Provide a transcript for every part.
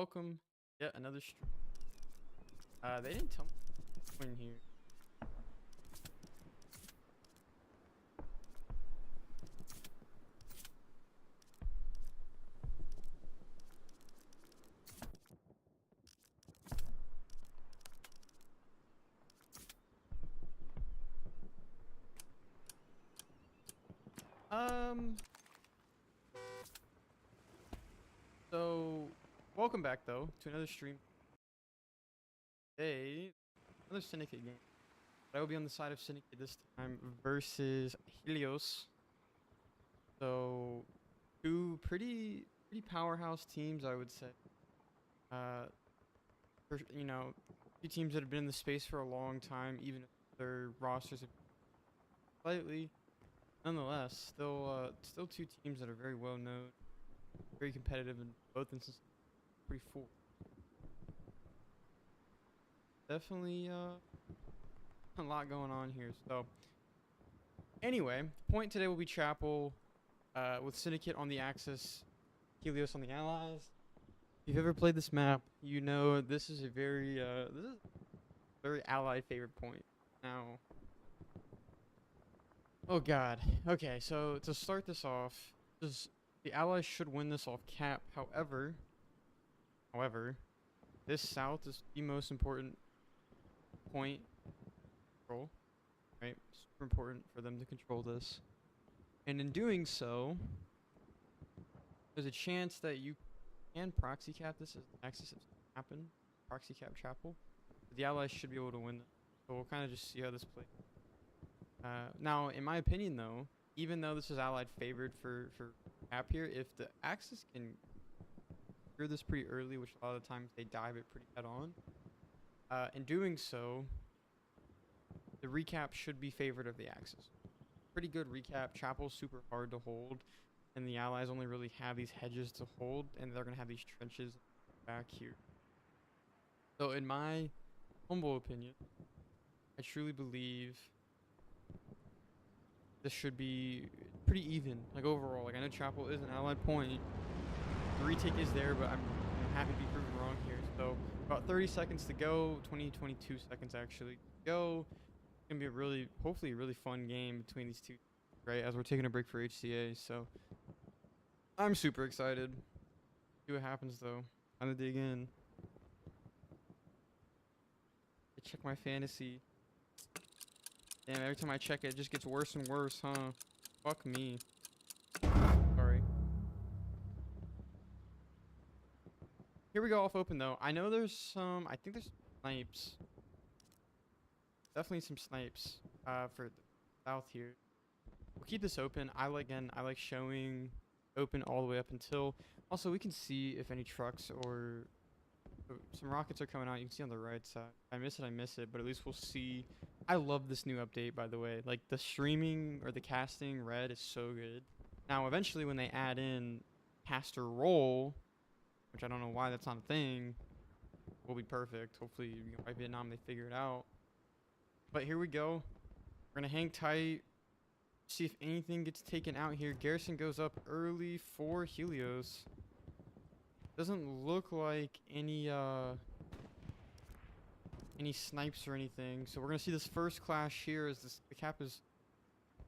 welcome. Yet another stream. They didn't tell me when here. Um. So, welcome back though to another stream. Today, another Syndicate game. But I will be on the side of Syndicate this time versus Helios. So, two pretty powerhouse teams, I would say. Uh, two teams that have been in the space for a long time, even if their rosters have slightly. Nonetheless, still two teams that are very well known, very competitive in both instances. Pretty full. Definitely a lot going on here. So anyway, the point today will be Chapel with Syndicate on the Axis, Helios on the Allies. If you've ever played this map, you know this is a very Allied favorite point. Now, oh god. Okay, so to start this off, the Allies should win this off cap. However, this south is the most important point control, right? Super important for them to control this. And in doing so, there's a chance that you can proxy cap this as the Axis happen. Proxy cap Chapel. But the Allies should be able to win this. So we'll kind of just see how this plays. Now, in my opinion, though, even though this is Allied favored for cap here, if the Axis can clear this pretty early, which a lot of the times they dive it pretty head on, in doing so, the recap should be favored of the Axis. Pretty good recap. Chapel's super hard to hold, and the Allies only really have these hedges to hold, and they're going to have these trenches back here. So in my humble opinion, I truly believe this should be pretty even, like overall. Like I know Chapel is an Allied point. The retake is there, but I'm happy to be proven wrong here. So about 30 seconds to go, 22 seconds actually to go. It's gonna be a really, hopefully a really fun game between these two, right? As we're taking a break for HCA, so I'm super excited. See what happens though. Time to dig in. I check my fantasy. Damn, every time I check it, it just gets worse and worse, huh? Fuck me. Sorry. Here we go off open though. I know there's some, I think there's snipes. Definitely some snipes for the south here. We'll keep this open. I like showing open all the way up until. Also, we can see if any trucks or some rockets are coming out. You can see on the right side. I miss it, but at least we'll see. I love this new update, by the way. Like the streaming or the casting red is so good. Now, eventually, when they add in caster roll, which I don't know why that's not a thing, will be perfect. Hopefully, by Vietnam they figure it out. But here we go. We're gonna hang tight. See if anything gets taken out here. Garrison goes up early for Helios. Doesn't look like any snipes or anything. So we're gonna see this first clash here as the cap is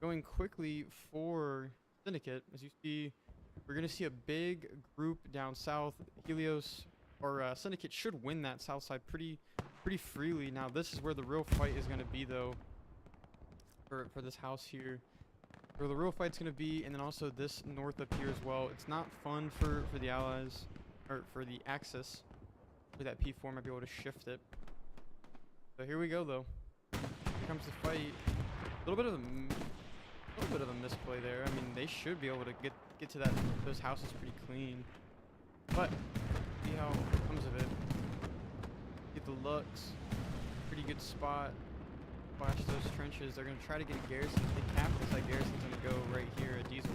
going quickly for Syndicate. As you see, we're gonna see a big group down south. Helios or Syndicate should win that south side pretty freely. Now this is where the real fight is gonna be though. For this house here. Where the real fight's gonna be, and then also this north up here as well. It's not fun for the Allies, or for the Axis. With that P4 might be able to shift it. So here we go though. Here comes the fight. A little bit of a misplay there. I mean, they should be able to get to those houses pretty clean. But see how it comes of it. Get the Lux. Pretty good spot. Flash those trenches. They're going to try to get a Garrison. If they cap this, like Garrison's going to go right here at Diesel.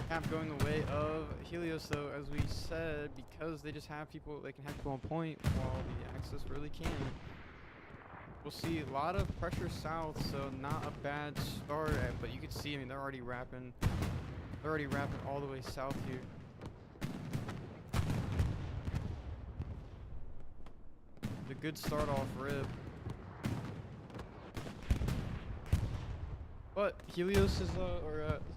Cap going the way of Helios, though, as we said, because they just have people, they can have people on point while the Axis really can't. We'll see a lot of pressure south, so not a bad start, but you can see, I mean, they're already wrapping all the way south here. good start off rip. But Helios is,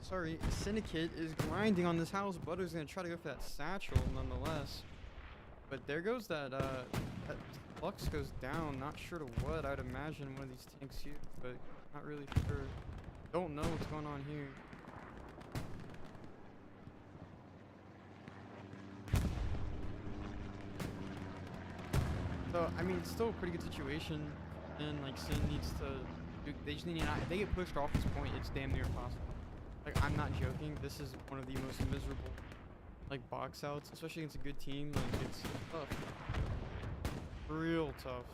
sorry, Syndicate is grinding on this house. Butter's gonna try to go for that satchel nonetheless. But there goes that Lux goes down. Not sure to what. I'd imagine one of these tanks here, but not really sure. Don't know what's going on here. So, I mean, it's still a pretty good situation. And, like, Sin needs to... They just need to... If they get pushed off this point, it's damn near impossible. Like, I'm not joking. This is one of the most miserable, like, box outs. Especially against a good team. Like, it's tough. Real tough.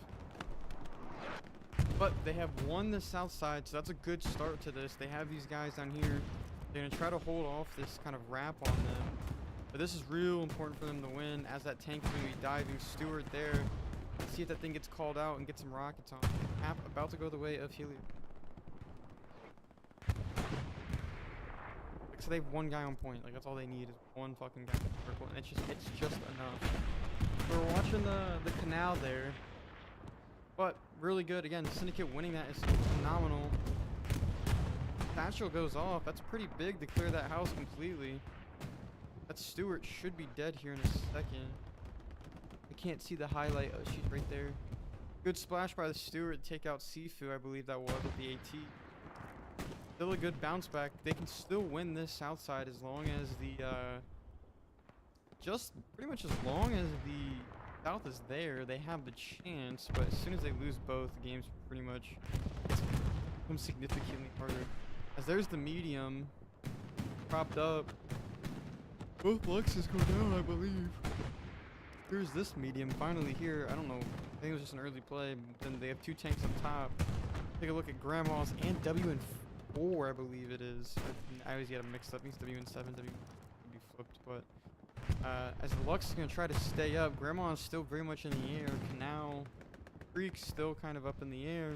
But they have won the south side, so that's a good start to this. They have these guys down here. They're going to try to hold off this kind of wrap on them. But this is real important for them to win, as that tank is going to be diving Stewart there. Let's see if that thing gets called out and get some rockets on. Cap about to go the way of Helios. So they have one guy on point. Like, that's all they need is one fucking guy in the circle, and it's just enough. So we're watching the canal there. But really good. Again, Syndicate winning that is phenomenal. Satchel goes off. That's pretty big to clear that house completely. That Stewart should be dead here in a second. I can't see the highlight. Oh, she's right there. Good splash by the Stewart to take out Sifu, I believe that was, with the AT. Still a good bounce back. They can still win this south side as long as the, just pretty much as long as the south is there, they have the chance. But as soon as they lose both, the game's pretty much becomes significantly harder. As there's the medium propped up. Both Luxes go down, I believe. Here's this medium finally here. I don't know. I think it was just an early play. Then they have two tanks up top. Take a look at Grandma's and WN4, I believe it is. I always get them mixed up. It's WN7, W could be flipped. But as the Lux is going to try to stay up, Grandma is still very much in the air. Canal Creek's still kind of up in the air.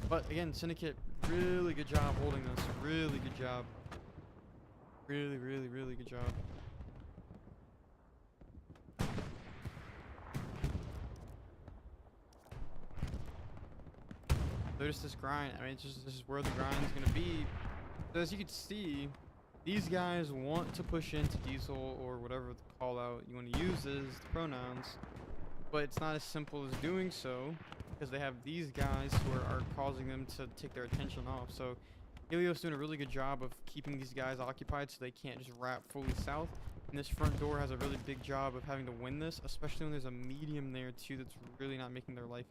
But again, Syndicate, really good job holding this. Really good job. Really, really, really good job. Notice this grind. I mean, it's just, this is where the grind is going to be. So as you can see, these guys want to push into Diesel, or whatever the call out you want to use is, the pronouns. But it's not as simple as doing so, because they have these guys who are causing them to take their attention off. So Helios doing a really good job of keeping these guys occupied so they can't just wrap fully south. And this front door has a really big job of having to win this, especially when there's a medium there too that's really not making their life.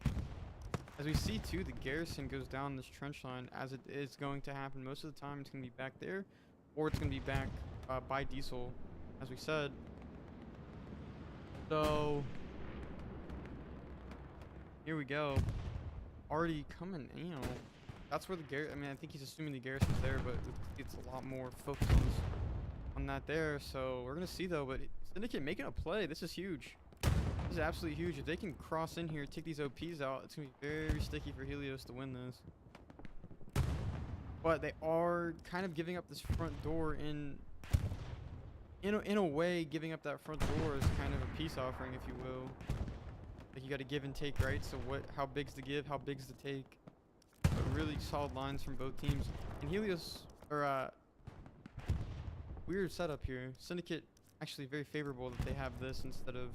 As we see too, the garrison goes down this trench line, as it is going to happen most of the time. It's going to be back there, or it's going to be back by Diesel, as we said. So here we go. Already coming out. That's where the garrison, I mean, I think he's assuming the garrison's there, but it's a lot more focus on that there. So we're going to see though, but Syndicate making a play. This is huge. This is absolutely huge. If they can cross in here, take these OPs out, it's going to be very sticky for Helios to win this. But they are kind of giving up this front door in a way. Giving up that front door is kind of a peace offering, if you will. Like, you got to give and take, right? So how big's the give, how big's the take? But really solid lines from both teams. And Helios, or weird setup here. Syndicate actually very favorable that they have this instead of,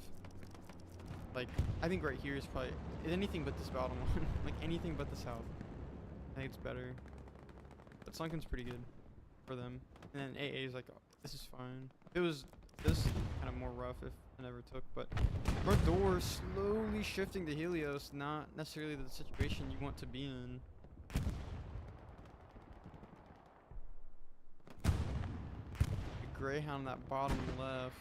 like, I think right here is probably anything but this bottom one. Like, anything but the south. I think it's better. But Sunken's pretty good for them. And then AA is like, oh, this is fine. It was this kind of more rough if it never took. But front door slowly shifting to Helios, not necessarily the situation you want to be in. The Greyhound, that bottom left.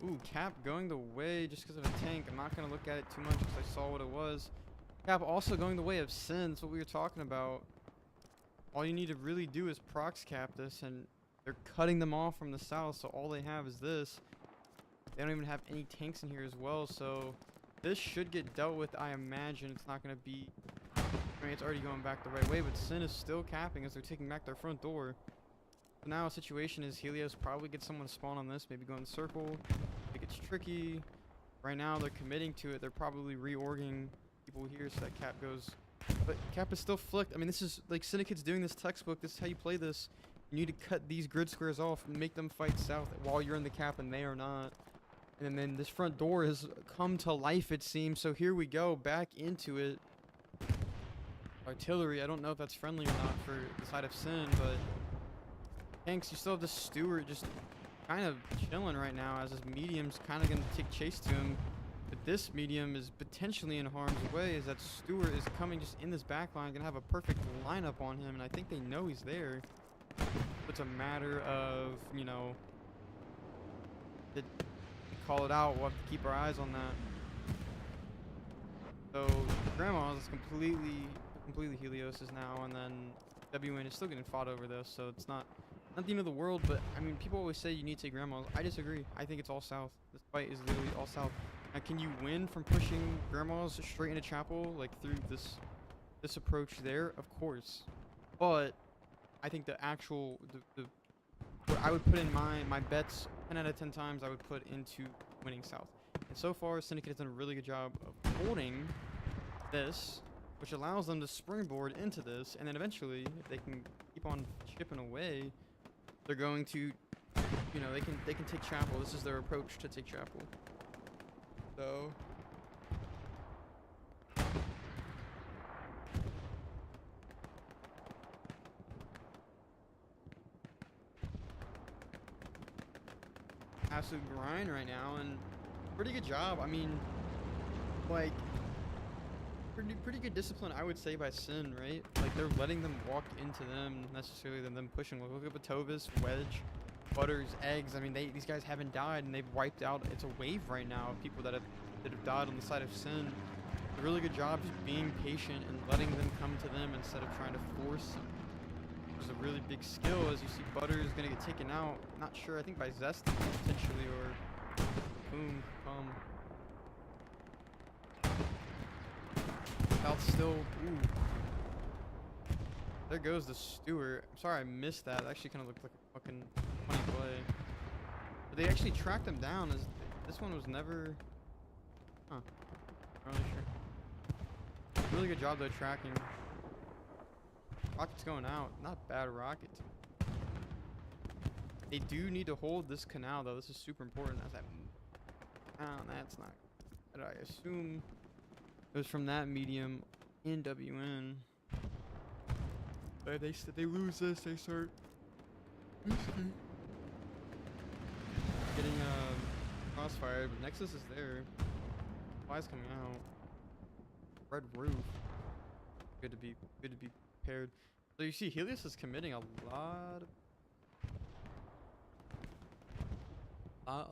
Ooh, Cap going the way just because of a tank. I'm not going to look at it too much because I saw what it was. Cap also going the way of Sin. That's what we were talking about. All you need to really do is prox cap this, and they're cutting them off from the south, so all they have is this. They don't even have any tanks in here as well, so this should get dealt with. I imagine it's not going to be... I mean, it's already going back the right way, but Sin is still capping as they're taking back their front door. So now a situation is Helios probably gets someone to spawn on this, maybe go in circle. It gets tricky. Right now they're committing to it. They're probably reorging people here so that Cap goes. But Cap is still flicked. I mean, this is like Syndicate's doing this textbook. This is how you play this. You need to cut these grid squares off and make them fight south while you're in the Cap and they are not. And then this front door has come to life, it seems. So here we go, back into it. Artillery, I don't know if that's friendly or not for the side of Sin, but Hanks, you still have the Stewart just kind of chilling right now as his medium's kind of going to take chase to him. But this medium is potentially in harm's way as that Stewart is coming just in this back line, going to have a perfect lineup on him, and I think they know he's there. It's a matter of, you know, to call it out. We'll have to keep our eyes on that. So Grandma's is completely Helios's now, and then WN is still getting fought over this, so it's not the end of the world. But I mean, people always say you need to take Grandma's. I disagree. I think it's all south. This fight is literally all south. Now, can you win from pushing Grandma's straight into Chapel, like through this approach there? Of course, but I think the actual what I would put in my bets 10 out of 10 times I would put into winning south. And so far, Syndicate has done a really good job of holding this, which allows them to springboard into this, and then eventually, if they can keep on chipping away, they're going to, you know, they can take Chapel. This is their approach to take Chapel. So absolute grind right now, and pretty good job. I mean, like, pretty good discipline, I would say, by Sin, right? Like, they're letting them walk into them necessarily than them pushing. Look at Batovis, Wedge, Butters, Eggs. I mean, these guys haven't died, and they've wiped out. It's a wave right now of people that have died on the side of Sin. A really good job just being patient and letting them come to them instead of trying to force them. There's a really big skill as you see Butters gonna get taken out. Not sure, I think by Zest potentially, or Boom, South still, ooh. There goes the Stewart. I'm sorry I missed that. It actually kind of looked like a fucking funny play. But they actually tracked him down as this one was never, not really sure. Really good job though tracking. Rocket's going out. Not bad, Rocket. They do need to hold this canal though. This is super important. As that, that's not. But I assume it was from that medium in WN. But they said they lose this, they start getting crossfire. But Nexus is there. Fly's coming out. Red roof. Good to be prepared. So you see Helios is committing a lot of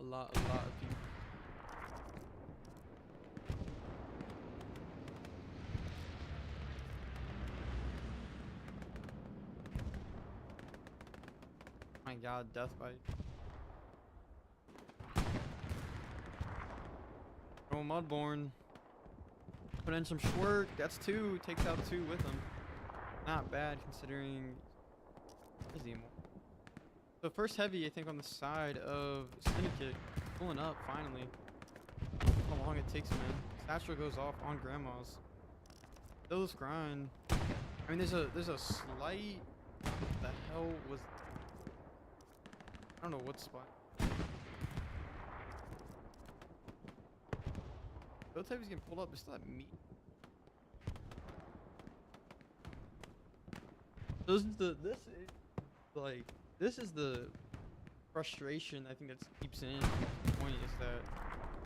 people. My god, death bite. Oh, Mudborn. Put in some Schwerk. That's 2. Takes out 2 with him. Not bad considering. Is he more? So first heavy, I think, on the side of Syndicate. Pulling up finally. How long it takes, man. Satchel goes off on Grandma's. Still this grind. I mean, there's a slight. What the hell was? I don't know what spot. Both heavies getting pulled up, but still have meat. This is the frustration I think that keeps in the point is that,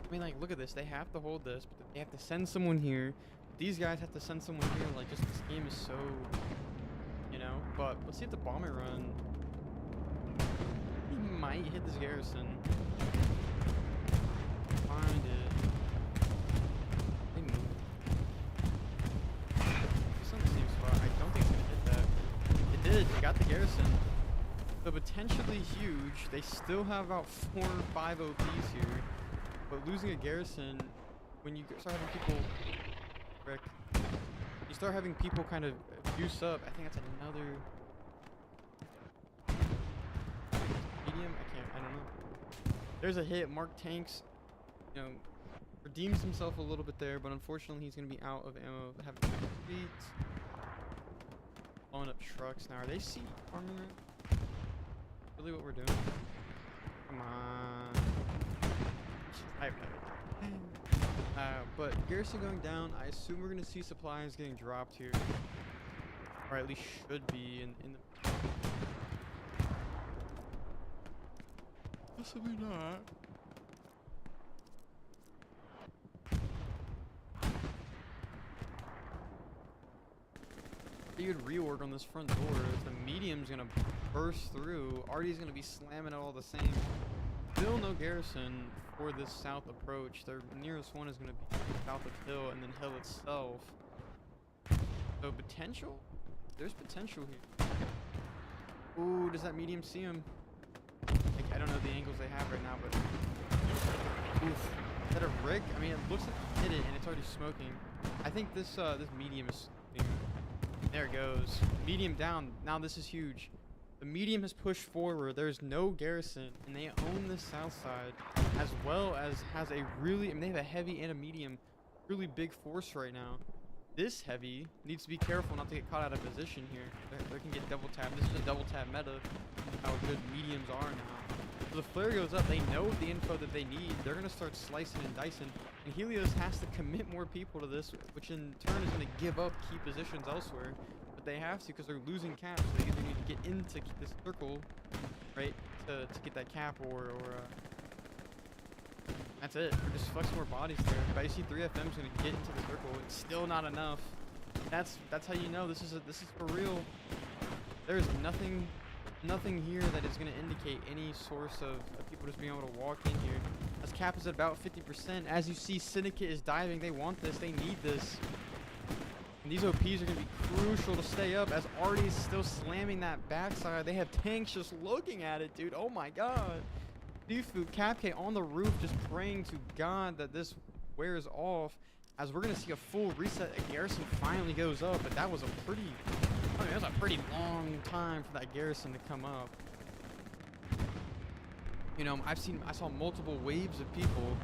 I mean, like, look at this. They have to hold this, but they have to send someone here. These guys have to send someone here. Like, just this game is so, you know. But let's see if the bomber run. He might hit this garrison. Find it. They move. It's on the same spot. I don't think it's gonna hit that. It did. It got the garrison. So potentially huge. They still have about 4 or 5 OPs here. But losing a garrison, when you start having people, Rick, you start having people kind of juice up. I think that's another. I don't know. There's a hit. Mark Tanks, you know, redeems himself a little bit there, but unfortunately he's going to be out of ammo. Have feet. Blowing up trucks now. Are they sea arming right? Really what we're doing? Come on. But garrison going down. I assume we're going to see supplies getting dropped here. Or at least should be in the... Possibly not. You could reorg on this front door. If the medium's gonna burst through, Artie's gonna be slamming it all the same. Still no garrison for this south approach. Their nearest one is gonna be south of Hill and then Hill itself. So potential? There's potential here. Ooh, does that medium see him? Like, I don't know the angles they have right now, but oof. Is that a rig? I mean, it looks like it hit it and it's already smoking. I think this this medium is smoking. There it goes. Medium down. Now this is huge. The medium has pushed forward. There's no garrison, and they own the south side, as well as has a really, I mean, they have a heavy and a medium, really big force right now. This heavy needs to be careful not to get caught out of position here. They can get double tapped. This is a double tap meta, how good mediums are now. So the flare goes up. They know the info that they need. They're going to start slicing and dicing. And Helios has to commit more people to this, which in turn is going to give up key positions elsewhere. But they have to because they're losing caps. So they either need to get into this circle, right, to get that cap, or that's it. Or just flex more bodies there. But you see 3FM's going to get into the circle. It's still not enough. That's how you know this is for real. There's nothing here that is going to indicate any source of people just being able to walk in here. As cap is at about 50%. As you see, Syndicate is diving. They want this. They need this. And these OPs are going to be crucial to stay up. As Artie is still slamming that backside. They have tanks just looking at it, dude. Oh my god. Dufu, Capk on the roof just praying to God that this wears off. As we're going to see a full reset. A garrison finally goes up. But that was a pretty... I mean, it was a pretty long time for that garrison to come up. You know, I saw multiple waves of people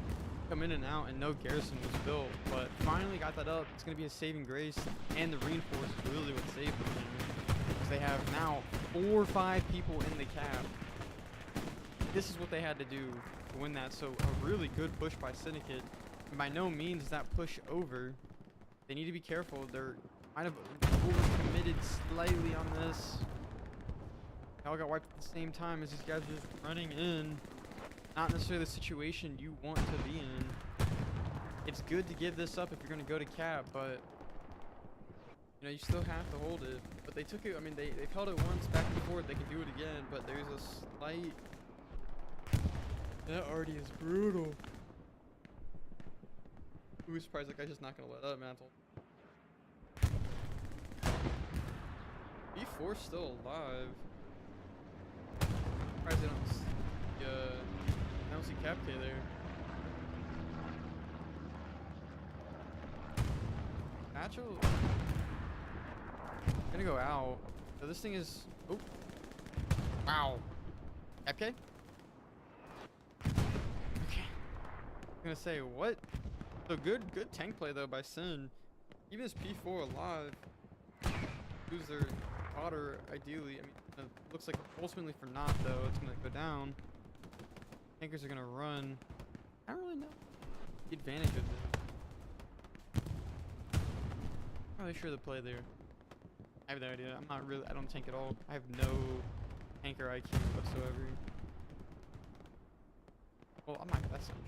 come in and out, and no garrison was built. But finally got that up. It's going to be a saving grace, and the reinforce is really what saved them. Because they have now 4 or 5 people in the cap. This is what they had to do to win that. So a really good push by Syndicate. And by no means is that push over. They need to be careful. They're kind of overcommitted slightly on this. They all got wiped at the same time as these guys are just running in. Not necessarily the situation you want to be in. It's good to give this up if you're going to go to cap, but you know, you still have to hold it. But they took it, I mean, they've held it once back and forth. They can do it again, but there's a slight... That already is brutal. Who's surprised that guy's just not going to let up, man. B4's still alive. Surprised I don't see Capk there. Natural gonna go out. So this thing is wow. Capk? Okay. I'm gonna say what? So good tank play though by Sin. Even his P4 alive. Lose their otter ideally. I mean, it looks like ultimately for not though. It's gonna go down. Tankers are gonna run. I don't really know the advantage of this. Not really sure the play there. I have no idea. I don't tank at all. I have no tanker IQ whatsoever. Well, I'm not that central.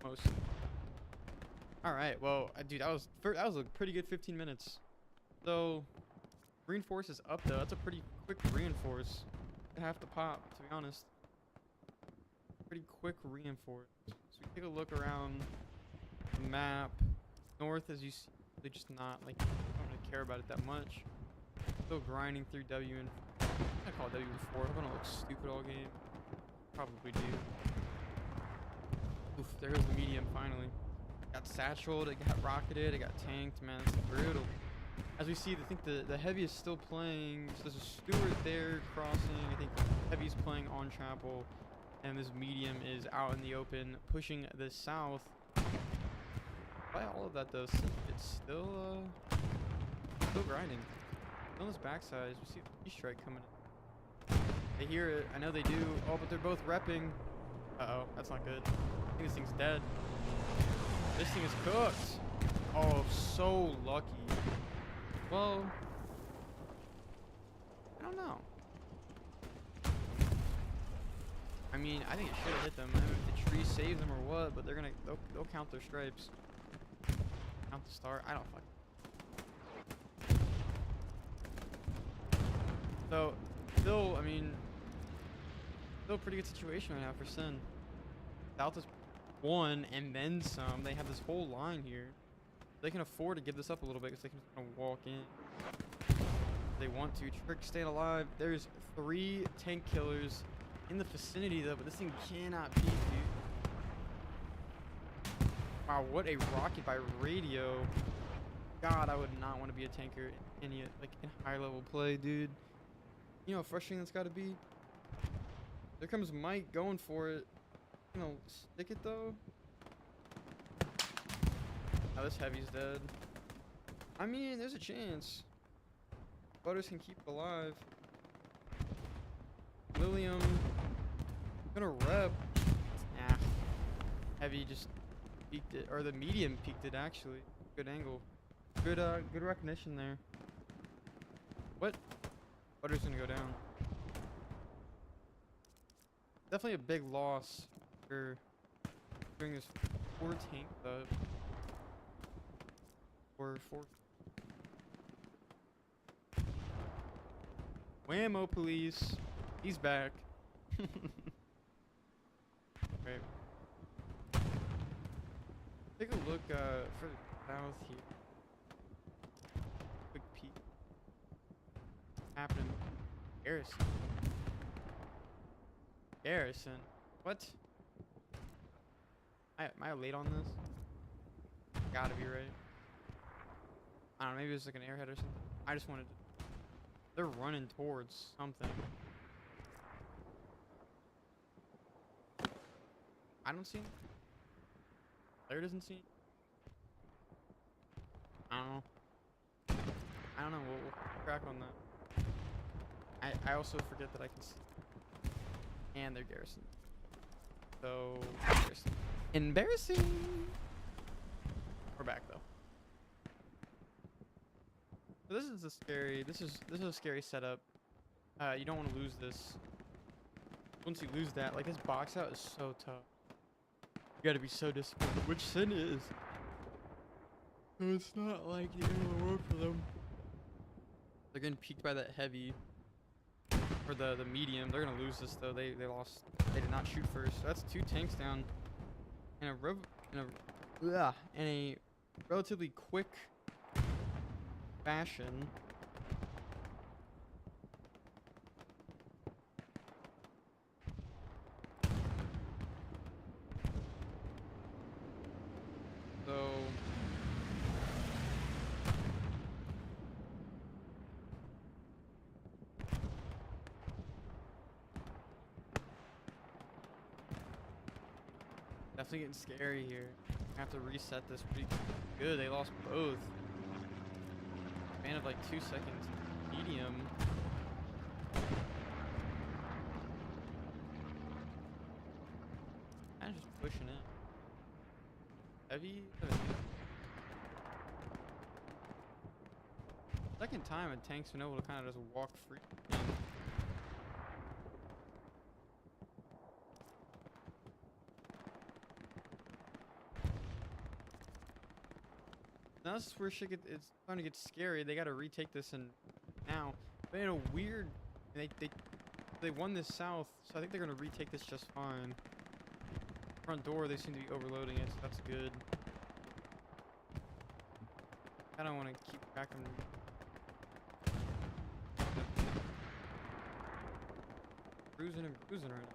Most. All right. Well, dude, that was a pretty good 15 minutes. So. Reinforce is up though. That's a pretty quick reinforce. I have to pop, to be honest. Pretty quick reinforce. So we take a look around the map. North, as you see, they're just not like, I don't really care about it that much. Still grinding through W and I call it W and 4. I hope I don't look stupid all game. Probably do. Oof, there goes the medium finally. Got satcheled, it got rocketed, it got tanked, man. It's brutal. As we see, I think the heavy is still playing. So there's a Stewart there crossing. I think heavy's playing on Chapel. and this medium is out in the open, pushing the south. By all of that though, it's still grinding. On this backside, we see a strike coming in. They hear it. I know they do. Oh, but they're both repping. Uh-oh, that's not good. I think this thing's dead. This thing is cooked. Oh, so lucky. Well, I don't know. I mean, I think it should have hit them. I don't know if the tree saves them or what, but they'll count their stripes. Count the star. I don't fucking. So, still, I mean, still a pretty good situation right now for Sin. South is 1 and then some. They have this whole line here. They can afford to give this up a little bit because they can just kind of walk in. If they want to. Trick staying alive. There's 3 tank killers in the vicinity though, but this thing cannot peek, dude. Wow, what a rocket by radio. God, I would not want to be a tanker in any like in high level play, dude. You know how frustrating that's got to be? There comes Mike going for it. You know, stick it though. Now this heavy's dead. I mean, there's a chance. Butters can keep it alive. Lilium gonna rep. Nah. Heavy just peeked it, or the medium peeked it actually. Good angle. Good recognition there. What? Butter's gonna go down. Definitely a big loss for doing this 4 tank up. Or 4. Whammo police. He's back. Right. Take a look further south here. Quick peek. Happening. Garrison. What? Am I late on this? Gotta be right. I don't know, maybe it was like an airhead or something. I just wanted to. They're running towards something. I don't see him. Claire doesn't see him. I don't know. We'll crack on that. I also forget that I can see. And they're garrison. So, embarrassing. We're back though. So this is a scary setup. You don't want to lose this. Once you lose that, like this box out is so tough. You gotta be so disciplined, which Sin is. So it's not like the end of the world for them. They're getting peeked by that heavy. Or the medium. They're gonna lose this though. They lost. They did not shoot first. So that's 2 tanks down in a relatively quick fashion. So definitely getting scary here. I have to reset this pretty good. They lost both. Span of like 2 seconds. Medium. Kind of just pushing it. Heavy. Second time a tank's been able to kind of just walk free. Now this is where shit it's starting to get scary. They got to retake this and now. But in a weird, they won this south, so I think they're gonna retake this just fine. Front door, they seem to be overloading it, so that's good. I don't want to keep cracking. Cruising and cruising right now.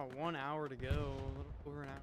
About 1 hour to go. A little over an hour.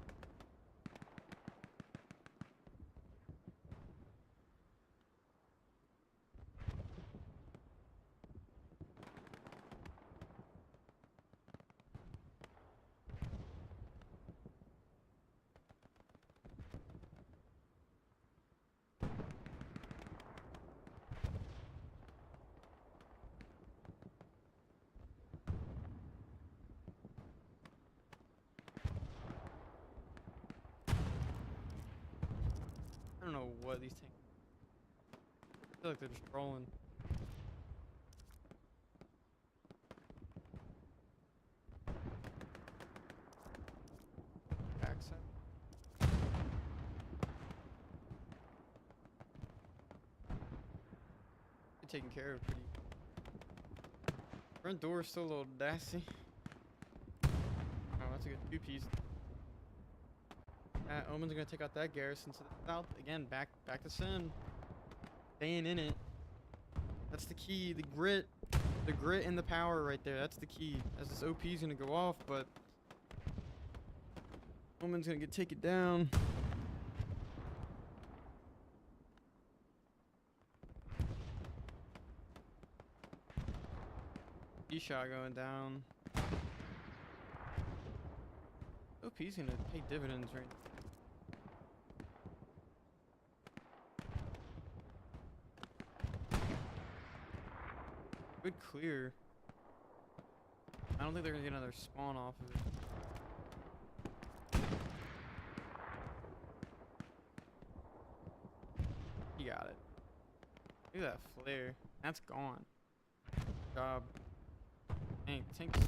I don't know what these tanks. I feel like they're just trolling. Backside. They're taken care of pretty. Front door is still a little dicey. Oh, that's a good 2-piece. Omen's gonna take out that garrison to the south again. Back to Sin. Staying in it. That's the key. The grit and the power right there. That's the key. As this OP is gonna go off, but Omen's gonna take it down. E-shot going down. OP's gonna pay dividends right now. Good clear. I don't think they're gonna get another spawn off of it. He got it. Look at that flare. That's gone. Good job. Tank's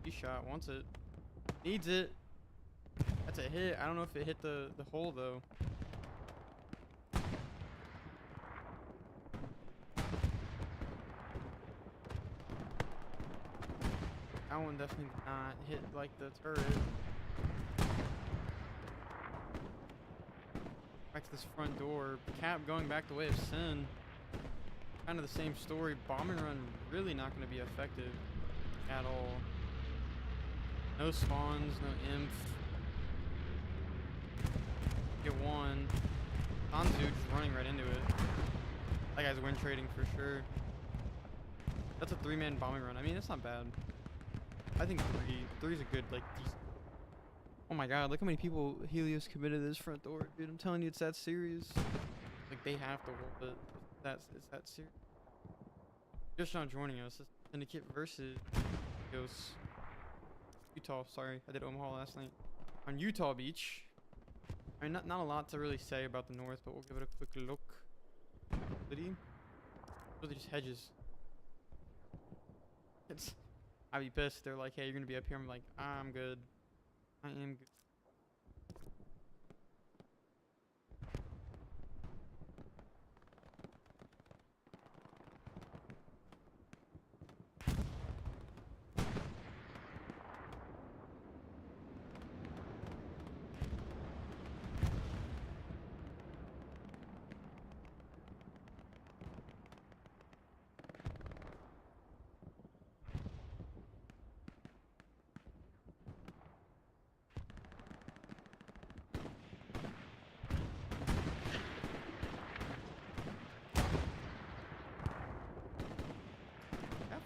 he shot, wants it. Needs it. That's a hit. I don't know if it hit the hole though. That one definitely did not hit like the turret. Back to this front door. Cap going back the way of Sin. Kind of the same story. Bombing run really not going to be effective at all. No spawns, no imp. Get one. Sanzu just running right into it. That guy's win trading for sure. That's a 3-man bombing run. I mean, that's not bad. I think 3's a good, like, decent. Oh my god, look how many people Helios committed to this front door, dude. I'm telling you, it's that serious. Like, they have to hold it. It's that serious. Just not joining us. It's Syndicate versus Helios. Utah, sorry. I did Omaha last night. On Utah Beach. I mean, not a lot to really say about the north, but we'll give it a quick look. City. Those are just hedges. I'd be pissed. They're like, hey, you're gonna be up here. I'm like, I'm good. I am good.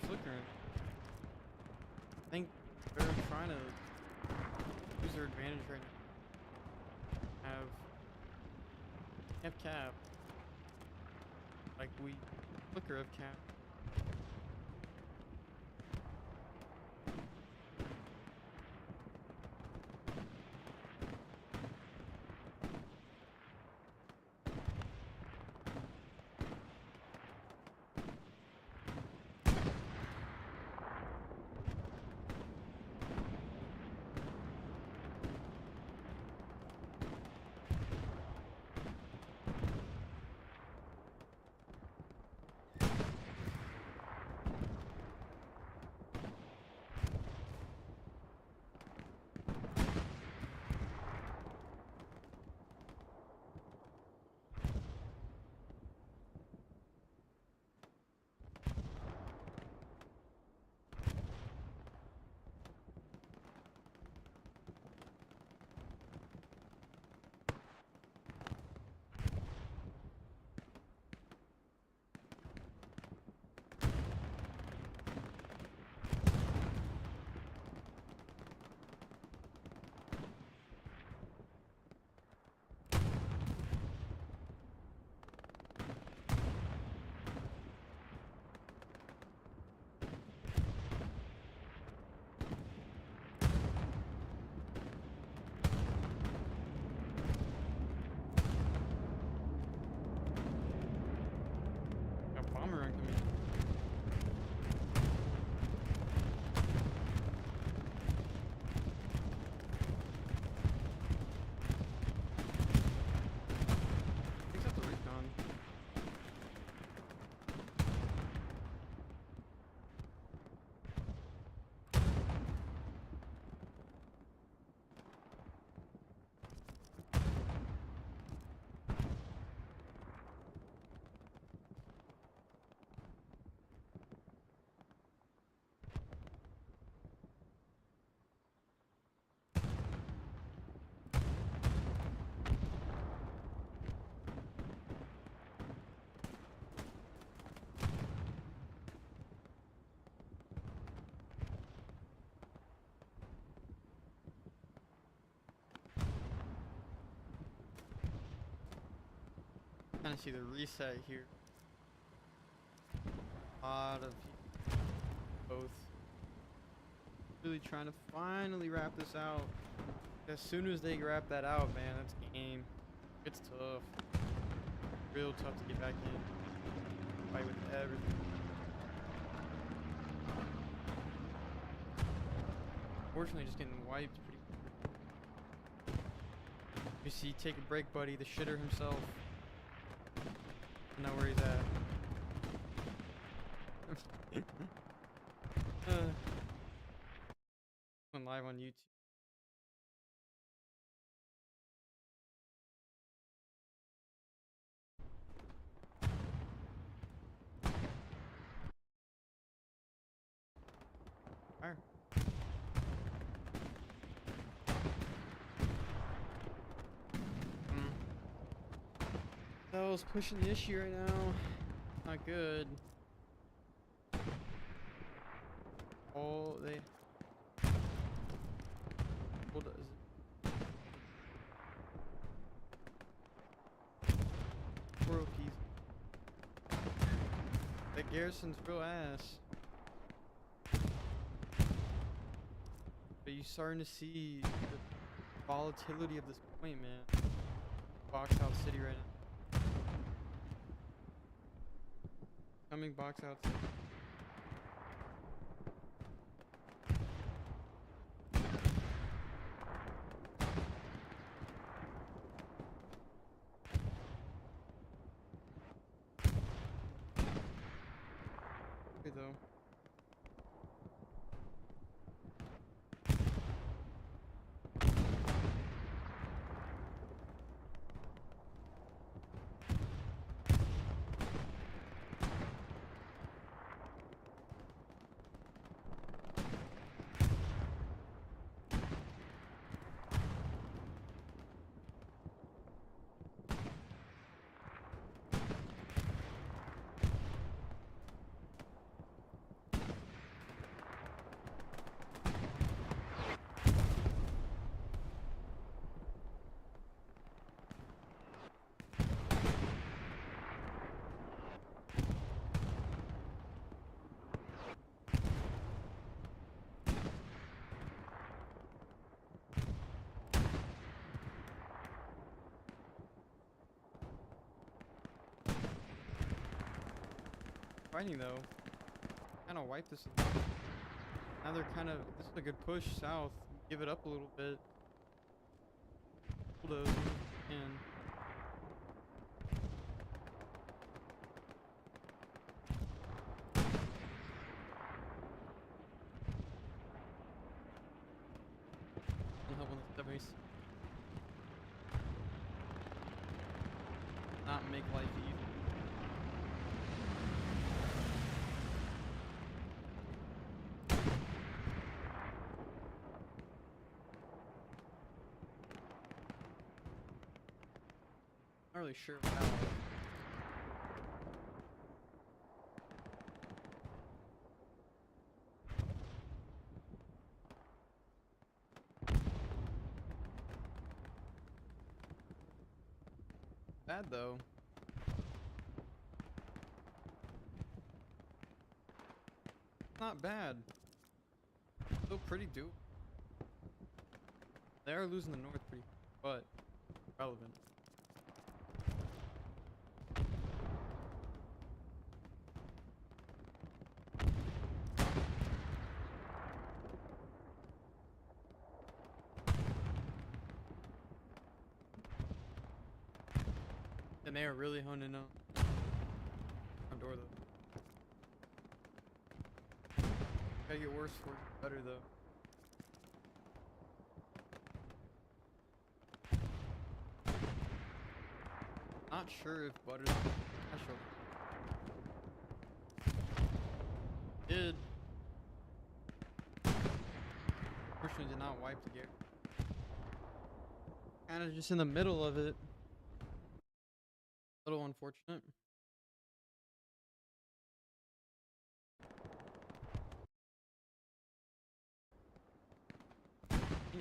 Flickering. I think they're trying to use their advantage right now. Have cap. Like we flicker of cap. Trying to see the reset here. A lot of both. Really trying to finally wrap this out. As soon as they wrap that out, man, that's game. It's tough. Real tough to get back in. Fight with everything. Unfortunately, just getting wiped pretty. You see, take a break, buddy. The shitter himself. Not where he's at. Going live on YouTube. Fire. Those pushing the issue right now. Not good. Oh, they. Hold it. Rookies. That Garrison's real ass. But you're starting to see the volatility of this point, man. Box out city right now. Coming box out. Okay, though. Fighting though, kind of wipe this. Now they're kind of. This is a good push south. Give it up a little bit. Bulldoze and. Help on the base. Not make life easy. Not really sure how. Bad though. Not bad. Still pretty doable. They are losing the north pretty, but relevant. And they are really honing in on door though. Gotta get worse for better though. Not sure if Butter's special. Did. Unfortunately did not wipe the gear. Kinda just in the middle of it. A little unfortunate. Yeah.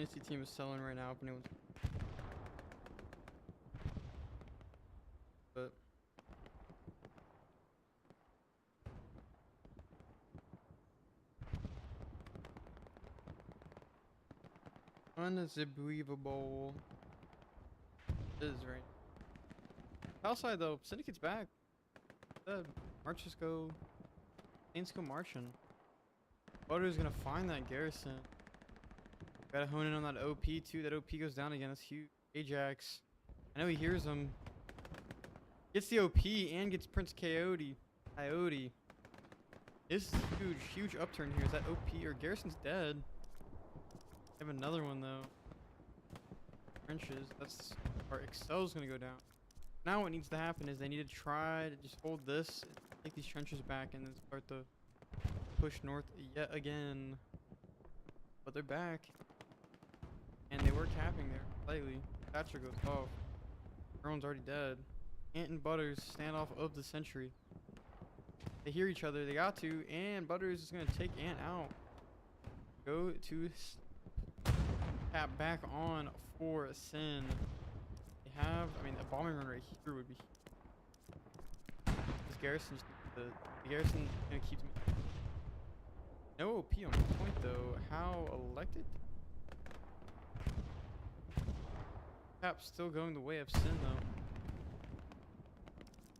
fantasy team is selling right now. If anyone's, but unbelievable. It is right. Outside though, Syndicate's back. Marches go. Saints go marching. Butter's gonna find that garrison. Gotta hone in on that OP too. That OP goes down again. That's huge. Ajax. I know he hears him. Gets the OP and gets Prince Coyote. This is huge, huge upturn here. Is that OP or Garrison's dead? I have another one though. Trenches. That's our Excel's gonna go down. Now what needs to happen is they need to try to just hold this, take these trenches back, and then start to push north yet again. But they're back. And they were capping there slightly. Thatcher goes off. Erwin's already dead. Ant and Butters standoff of the century. They hear each other. They got to. And Butters is going to take Ant out. Go to tap back on for Sin. They have, I mean, a bombing run right here would be. This garrison, the garrison going to keep. No OP on point though. How elected? Cap's still going the way of Sin though.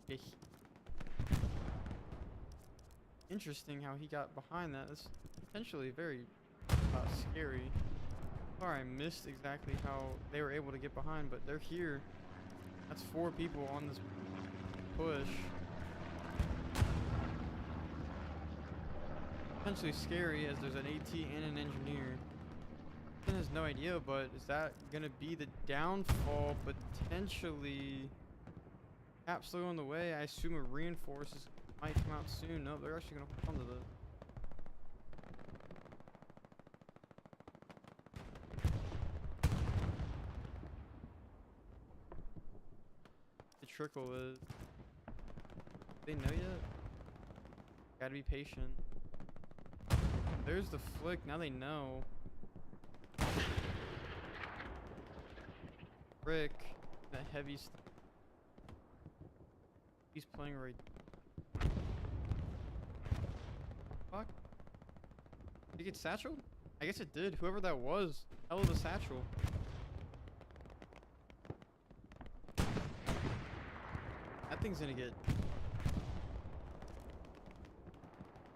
Yeah, interesting how he got behind that. That's potentially very scary. Sorry, I missed exactly how they were able to get behind, but they're here. That's 4 people on this push. Potentially scary as there's an AT and an engineer. Sin has no idea, but is that gonna be the downfall? Potentially. Cap's still on the way. I assume a reinforces might come out soon. No, they're actually gonna hold on to the trickle is. They know yet? Gotta be patient. There's the flick. Now they know. Rick, that heavy stuff. He's playing right. Fuck. Did it get satchel? I guess it did. Whoever that was. Hell of a satchel. That thing's gonna get.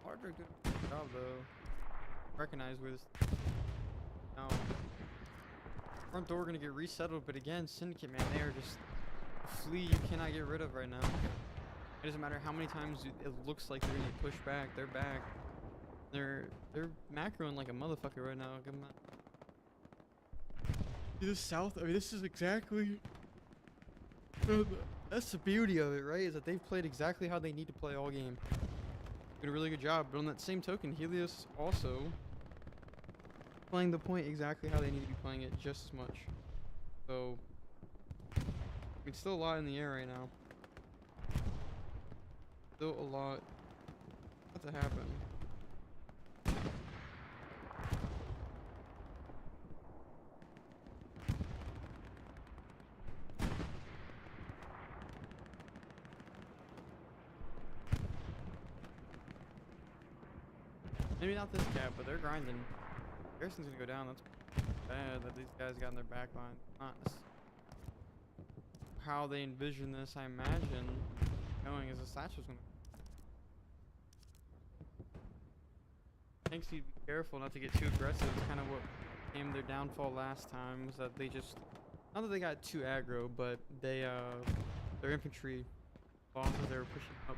Harder good job though. Recognize where this. No. Front door gonna get resettled, but again, Syndicate, man, they are just a flea you cannot get rid of right now. It doesn't matter how many times it looks like they're gonna get pushed back. They're back. They're macroing like a motherfucker right now. Give them that. See the south. I mean, this is exactly. That's the beauty of it, right? Is that they've played exactly how they need to play all game. Did a really good job, but on that same token, Helios also playing the point exactly how they need to be playing it, just as much. So, it's still a lot in the air right now. Still a lot to happen. Maybe not this gap, but they're grinding. Garrison's gonna go down. That's bad that these guys got in their back line. Not how they envision this, I imagine. Going as the satchel's gonna. Thanks, you be careful not to get too aggressive. It's kind of what became their downfall last time. Was that they just, not that they got too aggro, but they their infantry lost as they were pushing up.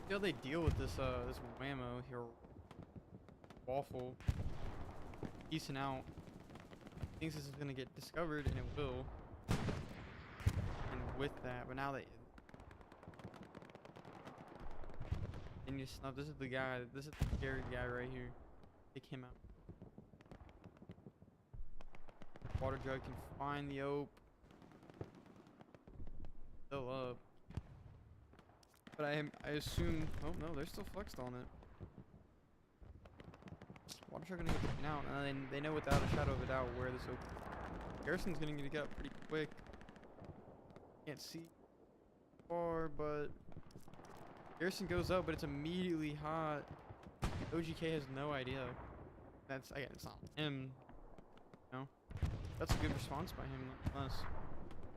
See how they deal with this this whammo here. Waffle piecing out. Thinks this is gonna get discovered, and it will. And with that, but now they need to snuff. This is the guy. This is the scary guy right here. Take him out. Water jug can find the ope. Still up. But I assume. Oh no, they're still flexed on it. Water truck gonna get taken out, and they know without a shadow of a doubt where this garrison's gonna get up pretty quick. Can't see far, but garrison goes up, but it's immediately hot. OGK has no idea. That's again, it's not him. No, that's a good response by him, nonetheless.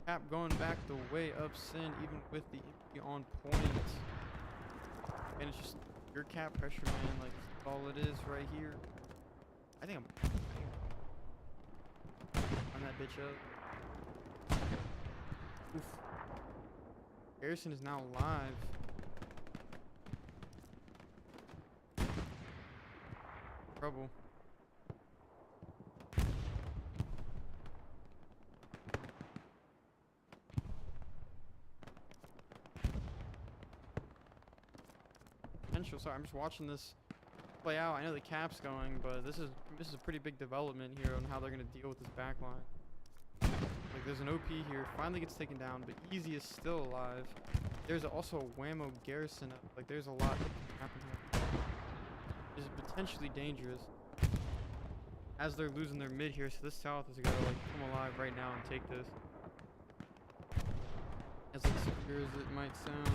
Cap going back the way up Sin, even with the empty on point. And it's just your cap pressure, man. Like, that's all it is right here. I think I'm on that bitch up. Oof. Garrison is now live. Trouble. Potential. Sorry, I'm just watching this play out. I know the cap's going, but this is a pretty big development here on how they're gonna deal with this backline. Like, there's an OP here, finally gets taken down, but Easy is still alive. There's also a Whammo Garrison up. Like, there's a lot that can happen here. This is potentially dangerous. As they're losing their mid here, so this south is gonna like come alive right now and take this. As insecure as it might sound.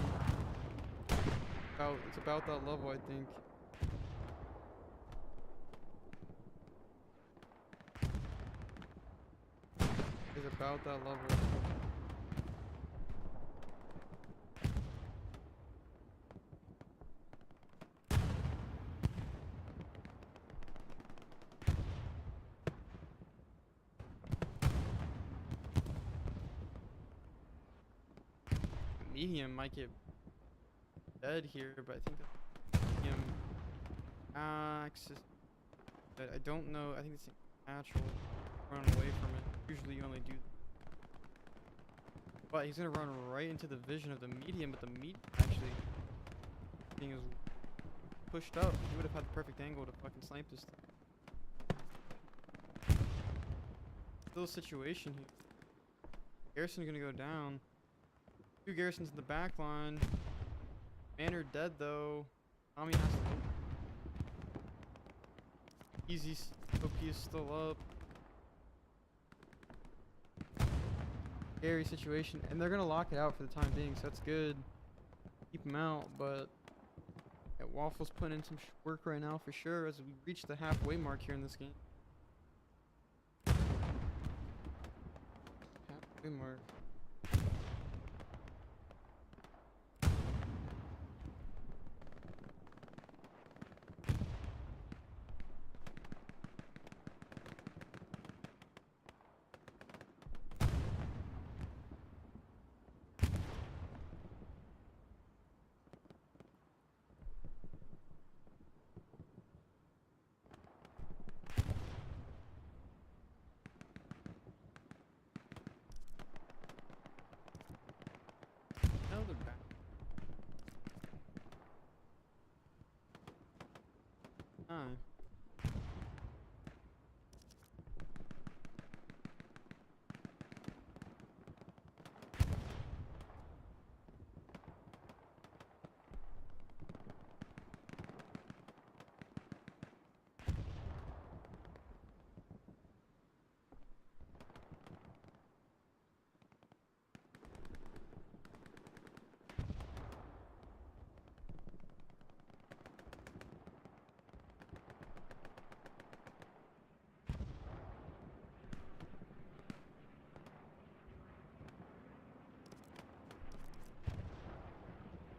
It's about that level, I think. It's about that level. Medium might get dead here, but I think that medium access. But I don't know. I think it's natural. Run away from it. Usually, you only do. But he's gonna run right into the vision of the medium, but the medium actually being is pushed up. He would have had the perfect angle to fucking snipe this thing. Still a situation here. Garrison's gonna go down. Two garrisons in the back line. Manor dead though. Tommy has to. Easy OP is still up. Scary situation, and they're gonna lock it out for the time being, so that's good. Keep him out, but yeah, Waffle's putting in some work right now for sure as we reach the halfway mark here in this game. Halfway mark. They're back.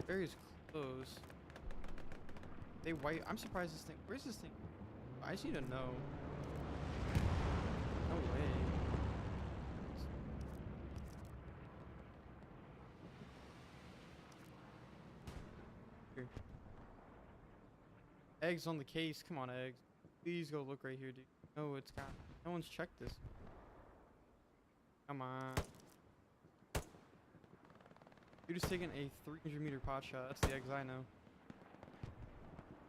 Very close. They white. I'm surprised this thing. Where's this thing? I just need to know. No way. Here. Eggs on the case. Come on, eggs. Please go look right here, dude. No, it's got. No one's checked this. Come on. Dude is taking a 300-meter pot shot. That's the eggs I know.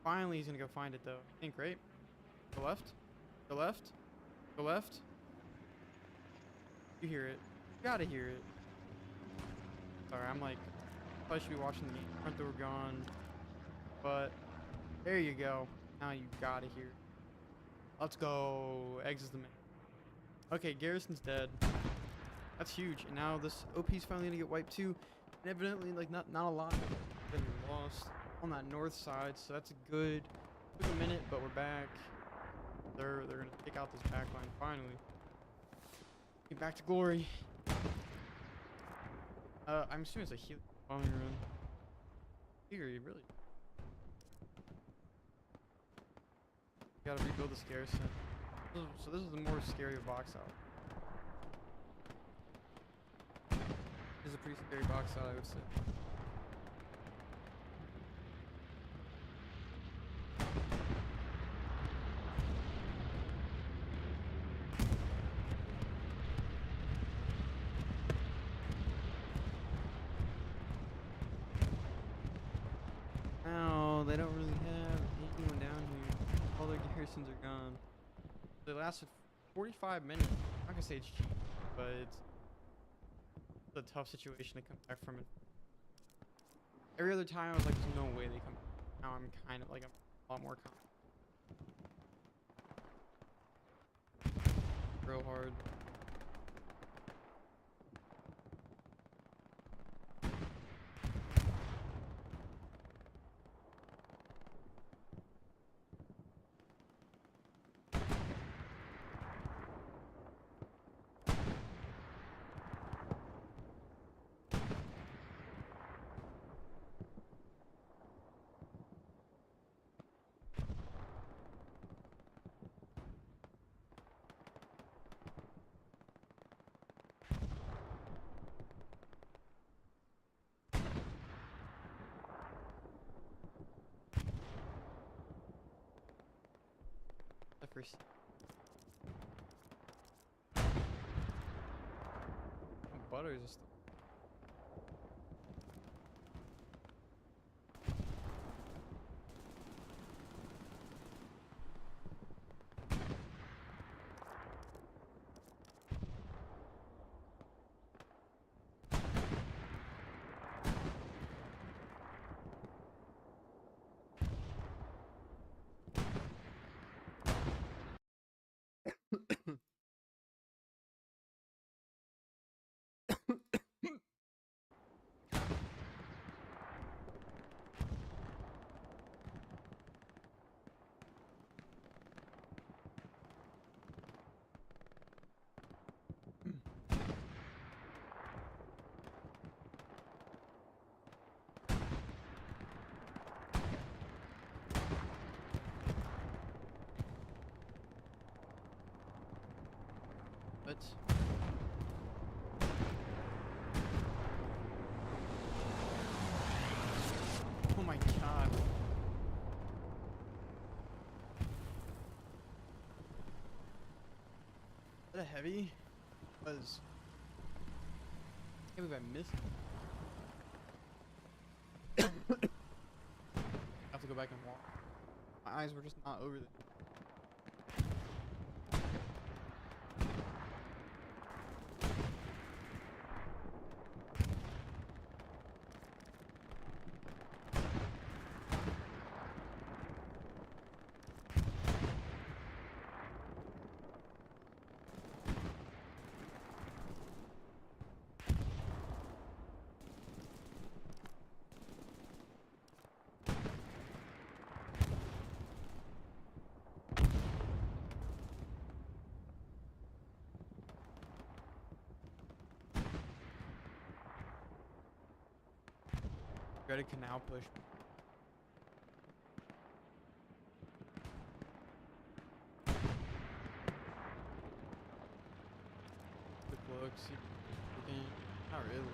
Finally, he's gonna go find it though. I think, right? Go left. Go left. Go left. You hear it. You gotta hear it. Sorry, I'm like Probably should be watching the game. Front door gone. But there you go. Now you got it here. Let's go. Exits the man. Okay, Garrison's dead. That's huge. And now this OP's finally gonna get wiped too. And evidently, like not a lot has been lost on that north side, so that's good. Took a minute, but we're back. They're gonna take out this back line finally. Get back to glory. I'm assuming it's a Helios bombing run. Here, you really gotta rebuild this garrison. So this is the more scary box out. This is a pretty scary box out, I would say. Now they don't really have anyone down here. All their garrisons are gone. They lasted 45 minutes. I'm not gonna say it's cheap, but it's a tough situation to come back from it. Every other time I was like, there's no way they come back. Now I'm kind of like, I'm a lot more confident. Real hard. The first. Butter is just. But oh my god. Is that a heavy? Because I can't believe I missed it. I have to go back and walk. My eyes were just not over there. Dreaded canal push. Quick look, see if we can. Not really.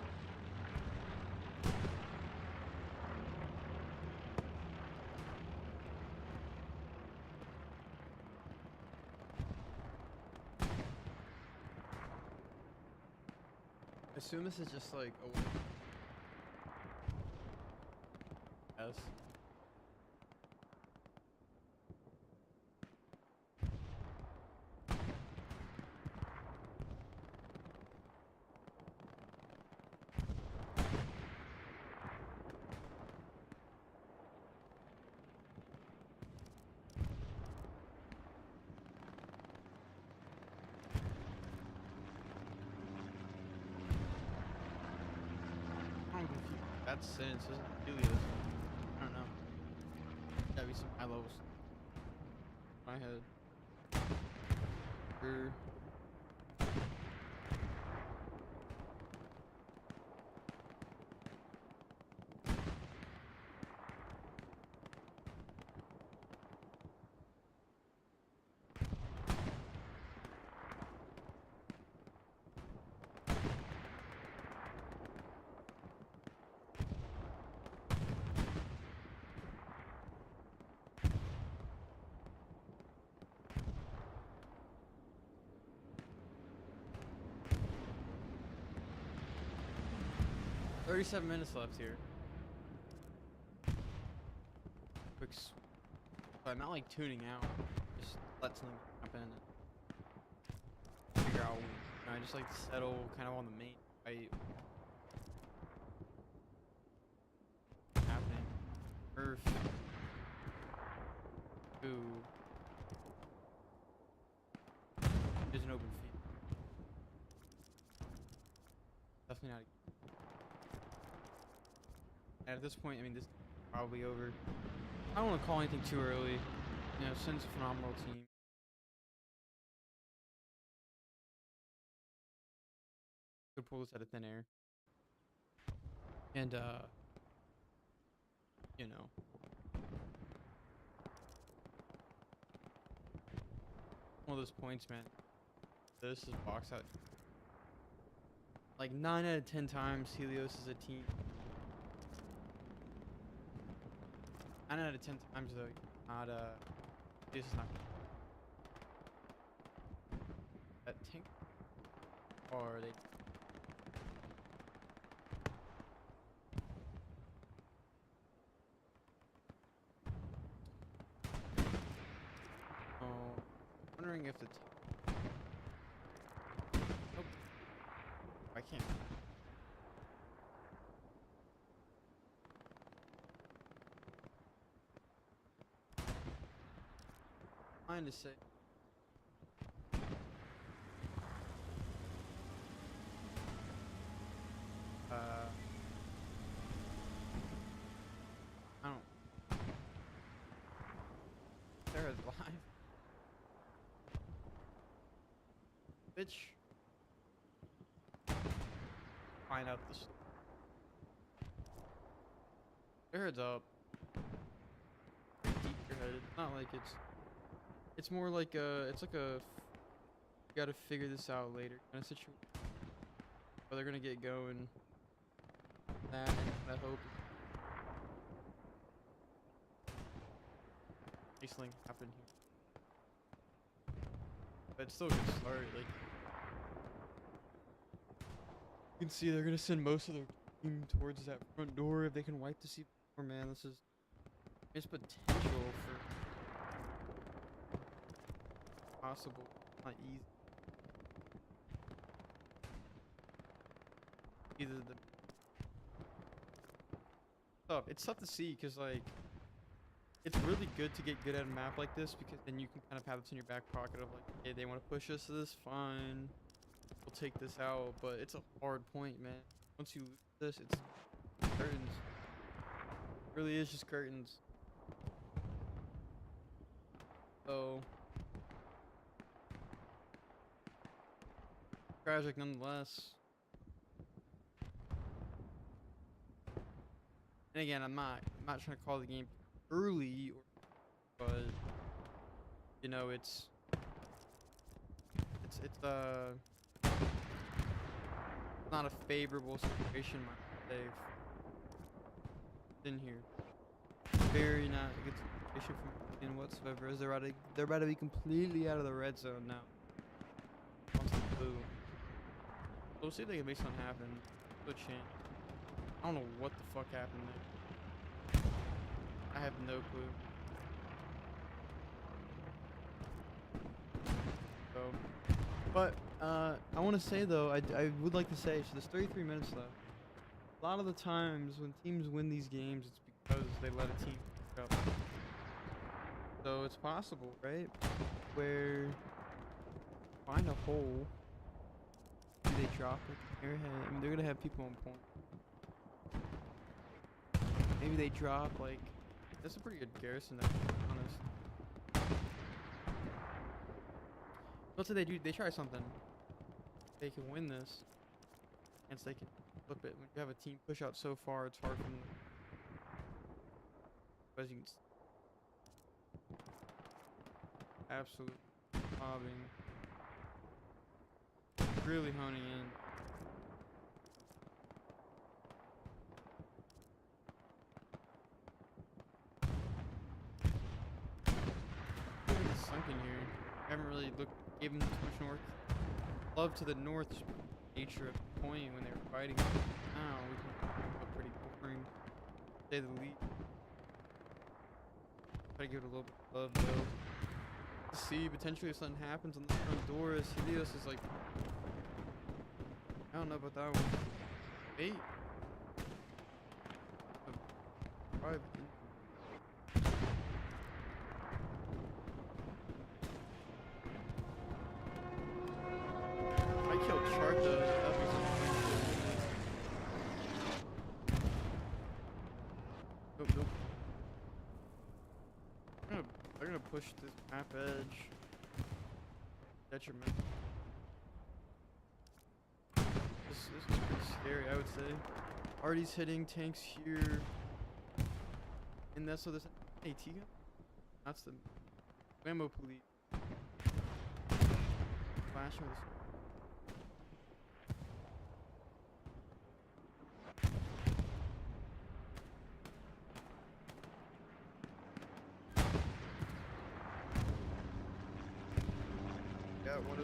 I assume this is just like a yes. That's sense. This is Helios. I don't know. Gotta be some high levels. My head. Sure. "37 minutes left here. But I'm not like tuning out. Just let something happen and figure out. I just like to settle kind of on the main fight. Happening. Earth. Ooh. There's an open field. Definitely not. And at this point, I mean, this is probably over. I don't want to call anything too early. You know, Sin's a phenomenal team. Could pull this out of thin air. And, you know. One of those points, man. This is box out. Like 9 out of 10 times, Helios is a team. 9 out of 10 times, though, not, this is not. That tank. Or they. Oh, wondering if the. Nope. I can't. Trying to say. I don't. Sarah's live. Bitch. Find out this. Your head's up. Deep your head. It's not like it's. It's more like it's like a. You gotta figure this out later kind of situation. But they're gonna get going. That and I hope. Something happened here. But it's still a good start. Like you can see, they're gonna send most of their team towards that front door if they can wipe the C4. Man, this is. There's potential for. Possible, not easy. Either the. It's tough to see because like. It's really good to get good at a map like this because then you can kind of have this in your back pocket of like, hey, they want to push us to this, fine. We'll take this out, but it's a hard point, man. Once you lose this, it's curtains. It really is just curtains. So tragic nonetheless. And again, I'm not trying to call the game early, but you know, it's not a favorable situation, my Dave. In here, very not a good situation for me whatsoever. As they're about to be completely out of the red zone now. Once the blue. So we'll see if they can make something happen. Good chance. I don't know what the fuck happened there. I have no clue. So, but I want to say though, I would like to say, so there's 33 minutes left. A lot of the times when teams win these games, it's because they let a team pick up. So it's possible, right? Where find a hole, do they drop it? I mean, they're gonna have people on point. Maybe they drop like. That's a pretty good garrison, to be honest. Let's say they try something. They can win this. And they can flip it. When you have a team push out so far, it's hard for them. As you can see. Absolutely mobbing. Really honing in. Look at the sunken here. I haven't really given too much north. Love to the north nature of the point when they were fighting. Now we can look pretty boring. To say the least. Try to give it a little bit of love though. See, potentially if something happens on the front door, as Helios is like, I don't know about that one. 8. Probably. I killed Chart though. That'd be something. Nope, nope. They're gonna push this map edge. Detriment. This is pretty scary, I would say. Artie's hitting tanks here. And that's so this AT gun? That's the ammo police. Flashing with this. What OP?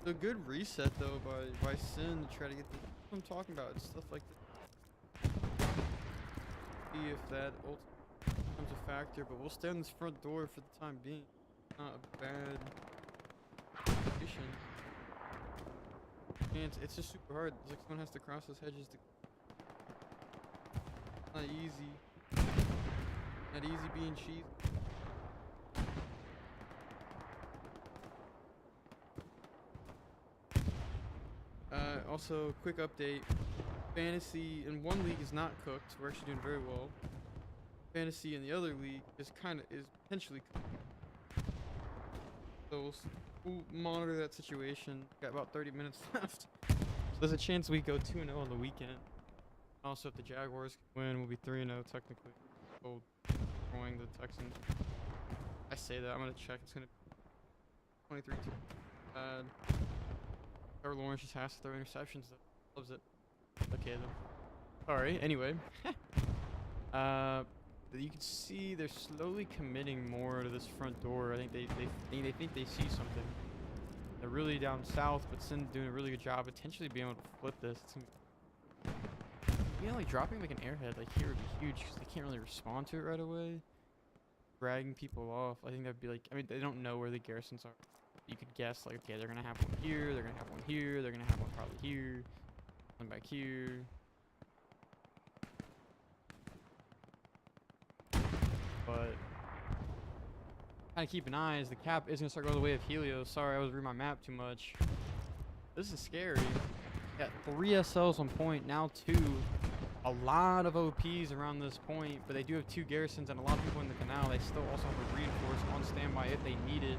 A good reset though by Sin to try to get the what I'm talking about. It's stuff like this. See if that ultimately becomes a factor, but we'll stay on this front door for the time being. Not a bad position. And it's just super hard. It's like someone has to cross those hedges to. Not easy. Not easy being cheese. Also, quick update. Fantasy in one league is not cooked. We're actually doing very well. Fantasy in the other league is potentially cooked. So we'll monitor that situation. Got about 30 minutes left. So there's a chance we go 2-0 on the weekend. Also, if the Jaguars can win, we'll be 3-0 technically. So destroying the Texans. I say that. I'm gonna check. It's gonna be 23-2. Bad. Trevor Lawrence just has to throw interceptions though. Loves it. Okay though. Sorry. Anyway. You can see they're slowly committing more to this front door. I think they think they see something. They're really down south, but Sin's doing a really good job potentially being able to flip this. It's like dropping like an airhead like here would be huge because they can't really respond to it right away. Dragging people off. I think that'd be like, I mean, they don't know where the garrisons are. You could guess like, okay, they're gonna have one here, they're gonna have one here, they're gonna have one probably here, one back here. But kind of keep an eye as the cap is gonna start going the way of Helios. Sorry, I was reading my map too much. This is scary. Got 3 SLs on point, now 2. A lot of OPs around this point, but they do have 2 garrisons and a lot of people in the canal. They still also have a reinforce on standby if they need it.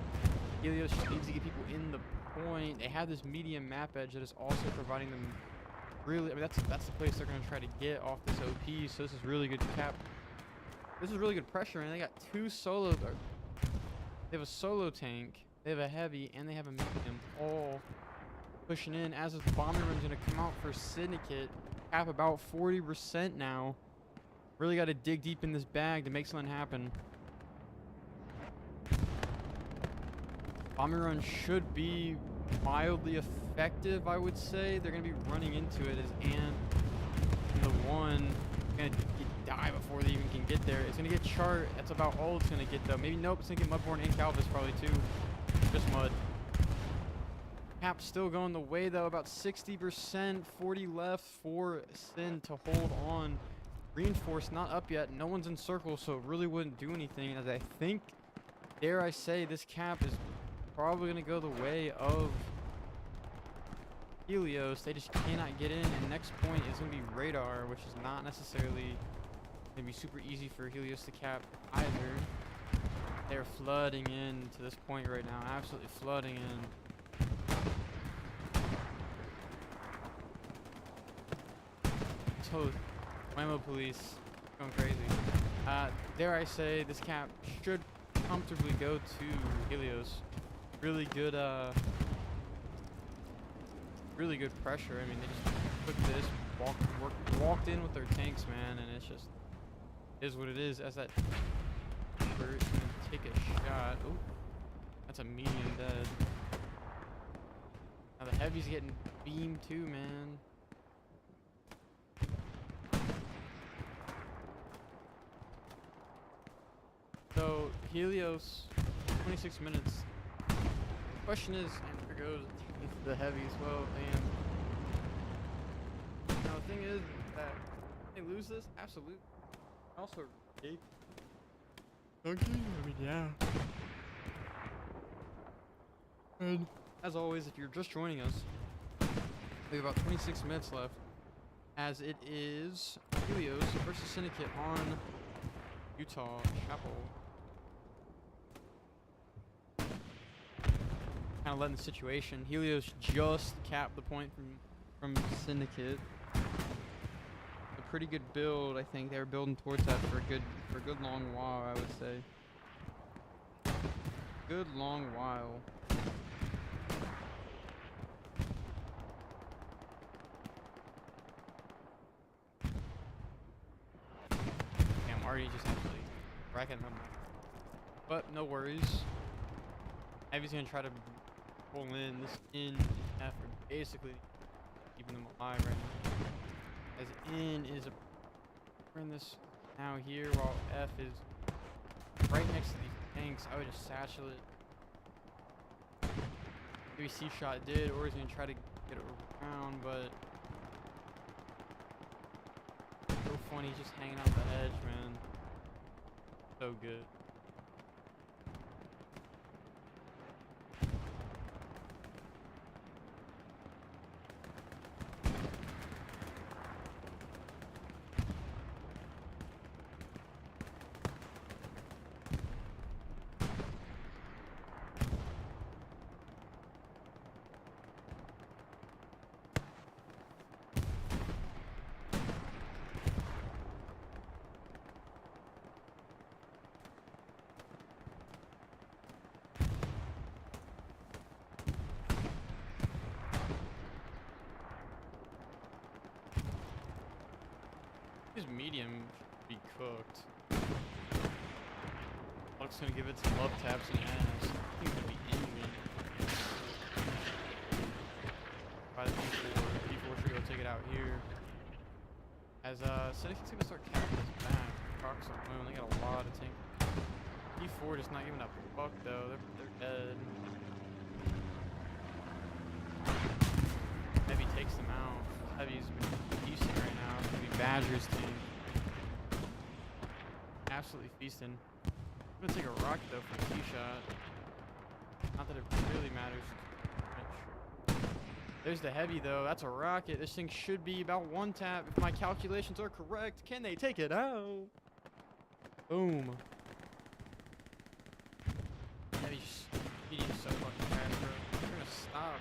Helios just needs to get people in the point. They have this medium map edge that is also providing them really, I mean, that's the place they're going to try to get off this OP, so this is really good cap. This is really good pressure, and they got 2 solo, they have a solo tank, they have a heavy, and they have a medium, all pushing in, as is the bombing run's going to come out for Syndicate. Cap about 40% now. Really got to dig deep in this bag to make something happen. Bombing run should be mildly effective, I would say. They're going to be running into it as Ant and the 1 going to die before they even can get there. It's going to get Chart. That's about all it's going to get, though. Maybe, nope, it's going to get Mudborn and Calvis probably, too. Just Mud. Cap's still going the way, though. About 60%, 40 left for Sin to hold on. Reinforce not up yet. No one's in circle, so it really wouldn't do anything, as I think dare I say, this cap is probably going to go the way of Helios. They just cannot get in, and next point is going to be radar, which is not necessarily going to be super easy for Helios to cap either. They're flooding in to this point right now, absolutely flooding in. So, Whammo police going crazy. Dare I say, this cap should comfortably go to Helios. Really good pressure. I mean, they just took this, walked in with their tanks, man, and it's just is what it is. As that bird is gonna take a shot. Oh, that's a medium dead. Now the heavy's getting beamed too, man. So Helios, 26 minutes. The question is, and there goes the heavy as well. And now the thing is that they lose this, absolutely. Also, okay. I mean, yeah. And as always, if you're just joining us, we have about 26 minutes left, as it is Helios versus Syndicate on Utah Chapel. Kind of letting the situation. Helios just capped the point from Syndicate. A pretty good build, I think. They were building towards that for a good long while, I would say. Good long while. Damn, already just actually racking them. But no worries. Heavy's gonna try to pull in this in effort, basically keeping them alive right now. As in is we're in this now here, while F is right next to these tanks. I would just satchel it. Maybe C shot did, or he's gonna try to get it around, but so funny, he's just hanging out the edge, man. So good. His medium should be cooked. Luck's gonna give it some love taps and ass. I think it's gonna be Indian. By the P4. P4 should go take it out here. As Syndicate's gonna start capping this back. Crocs on moon. They got a lot of tank. P4 just not giving a fuck though. They're dead. Heavy takes them out. Heavy's been decent right now. It's gonna be Badger's team. Absolutely feasting. I'm gonna take a rocket though for the T-shot. Not that it really matters much. There's the heavy though. That's a rocket. This thing should be about one tap if my calculations are correct. Can they take it out? Boom. Heavy speedy is so fucking fast, bro. You're gonna stop.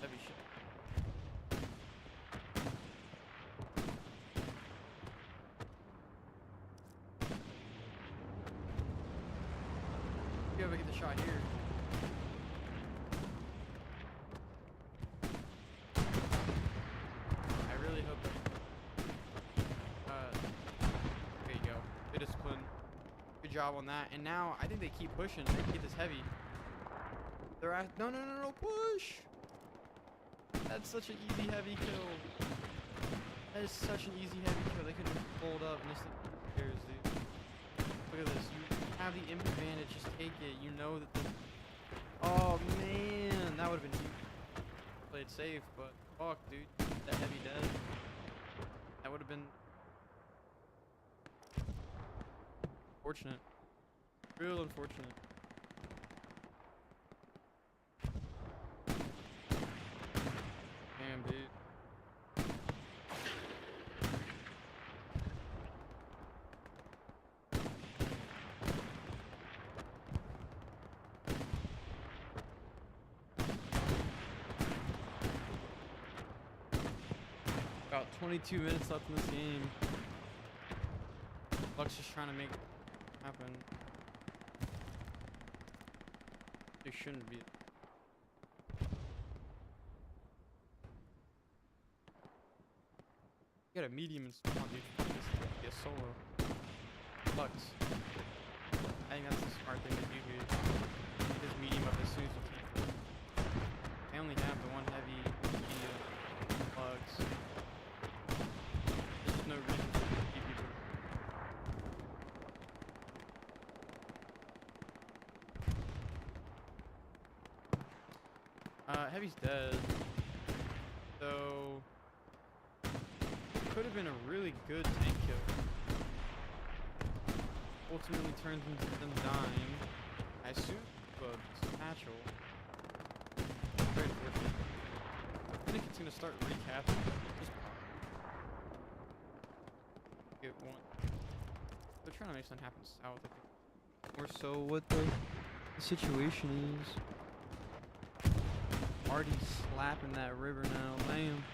Heavy shit. You ever get the shot here? I really hope that. There you go. Good discipline. Good job on that. And now I think they keep pushing. They can get this heavy. They're at. No, push! That's such an easy heavy kill. That is such an easy heavy kill. They could have pulled up and this thing cares, dude. Look at this. You have the imp advantage. Just take it. You know that the. Oh man, that would have been huge. Played safe, but fuck, dude. That heavy dead. That would have been fortunate. Real unfortunate. Damn, dude. About 22 minutes left in this game. Buck's just trying to make it happen. They shouldn't be. You got a medium and come on, dude. This could be a solo. Bucks. I think that's the smart thing to do here. Get this medium up as soon as you can. They only have the one heavy medium bugs. There's no reason to keep people. Heavy's dead. So could have been a really good tank kill. Ultimately turns into them dying. I assume satchel. Very unfortunate. I think it's gonna start recapping. Just get one. They're trying to make something happen south, I think. Or so what the situation is. Already slapping that river now, damn.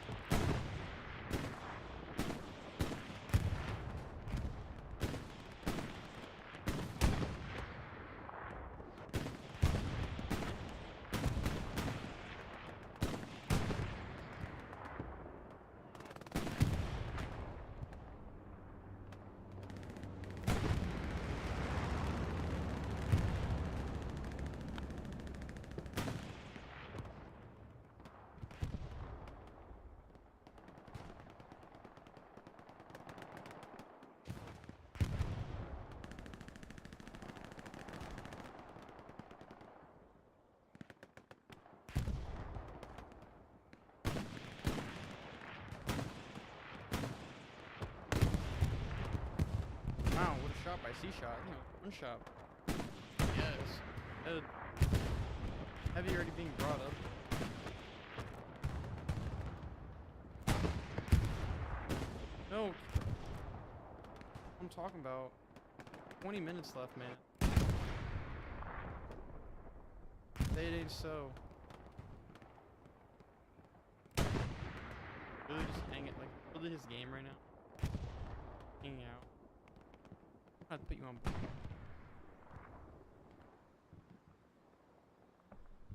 Wow, what a shot by C-Shot. You know, one shot. Yes. Heavy already being brought up. No. I'm talking about 20 minutes left, man. It ain't so. Really just hang it, like, really his game right now. Hanging out. I'm gonna put you on.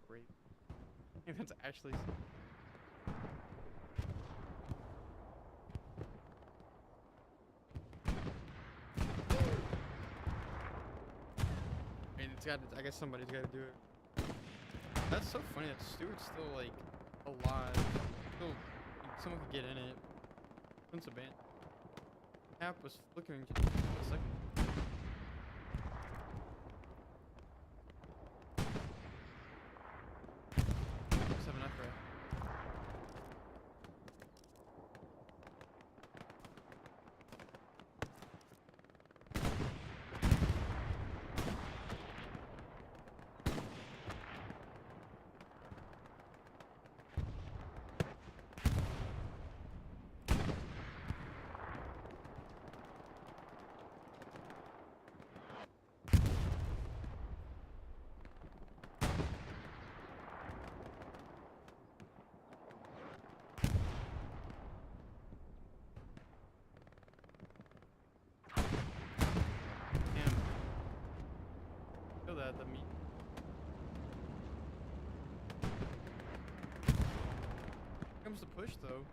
Great. I think that's actually. I mean, it's got. I guess somebody's got to do it. That's so funny that Stewart's still like alive. Still, someone could get in it. Since a ban. Cap was flickering just for a second. That the meat. Here comes the push though.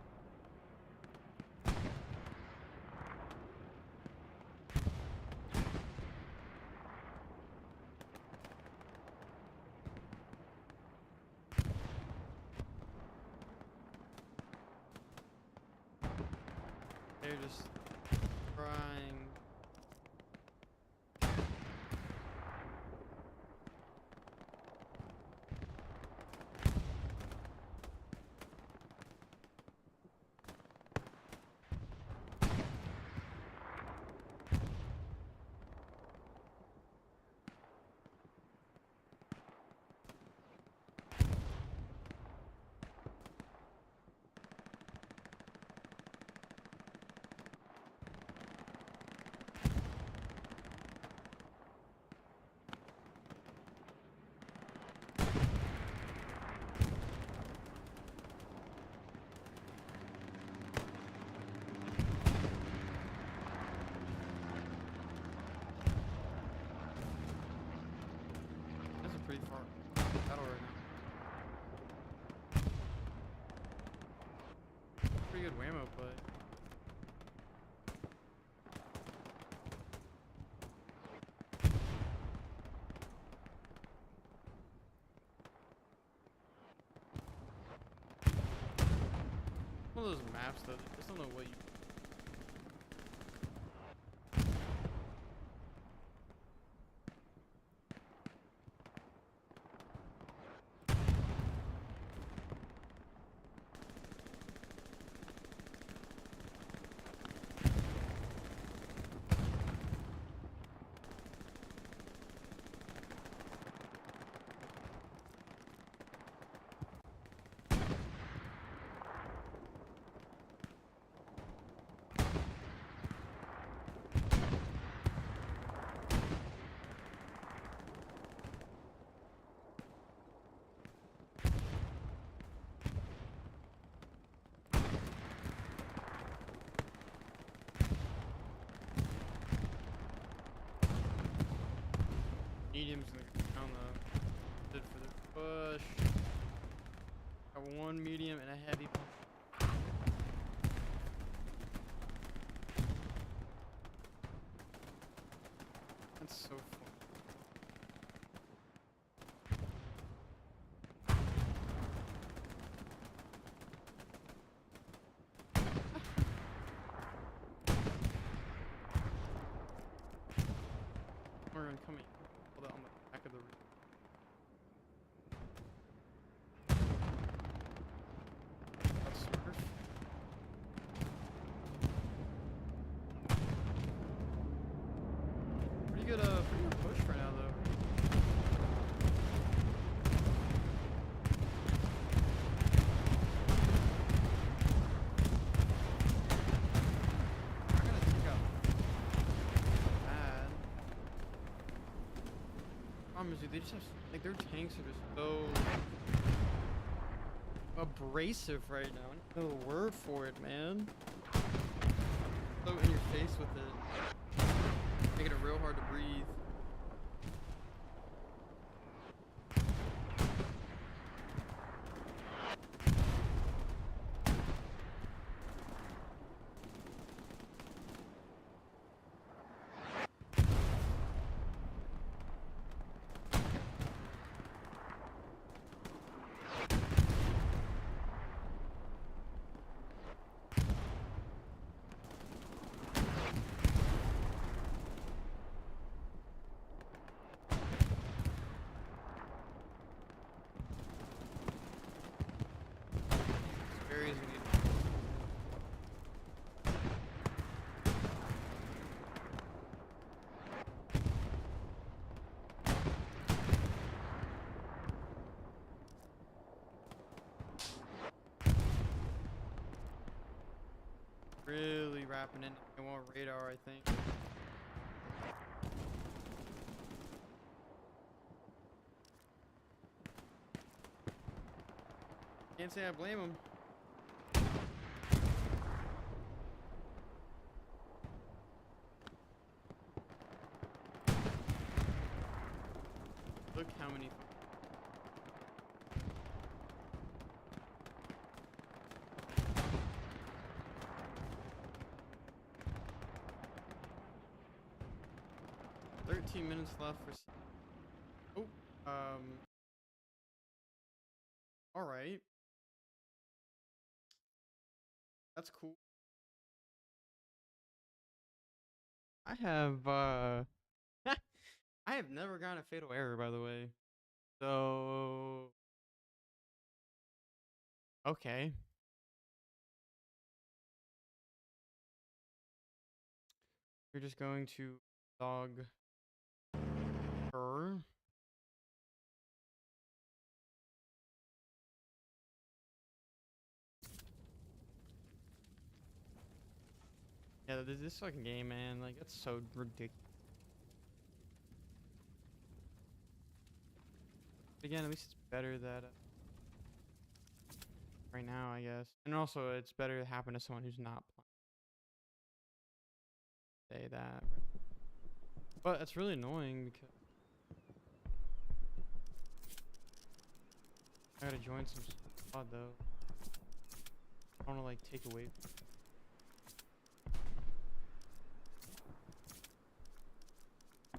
They're just trying. pretty good whammo play. One of those maps though, they just don't know what you. Mediums in the ground though. Good for the push. Got one medium and a heavy pump. That's so fun. We're incoming. Hold that on the back of the roof. That's Smurf. Pretty good push for now though. I gotta take out bad. Problem is, dude, they just have like their tanks are just so abrasive right now. No word for it, man. So in your face with it, making it real hard to breathe. Areas we need. Really wrapping in more radar, I think. Can't say I blame him. Look how many. 13 minutes left for. Oh, all right. That's cool. I have I have never gotten a fatal error, by the way. So okay. You're just going to dog her. Yeah, this fucking game, man. Like, it's so ridiculous. Again, at least it's better that right now, I guess. And also, it's better to happen to someone who's not playing. Say that. But it's really annoying because I gotta join some squad though. I want to like take away.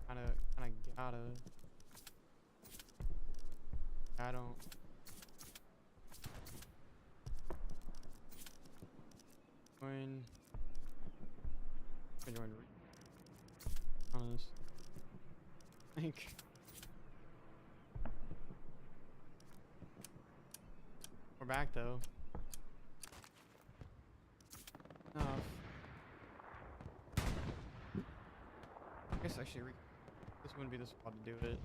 Kinda gotta. I don't. Join. Honest. I think. We're back though. Enough. I guess actually this wouldn't be the spot to do it.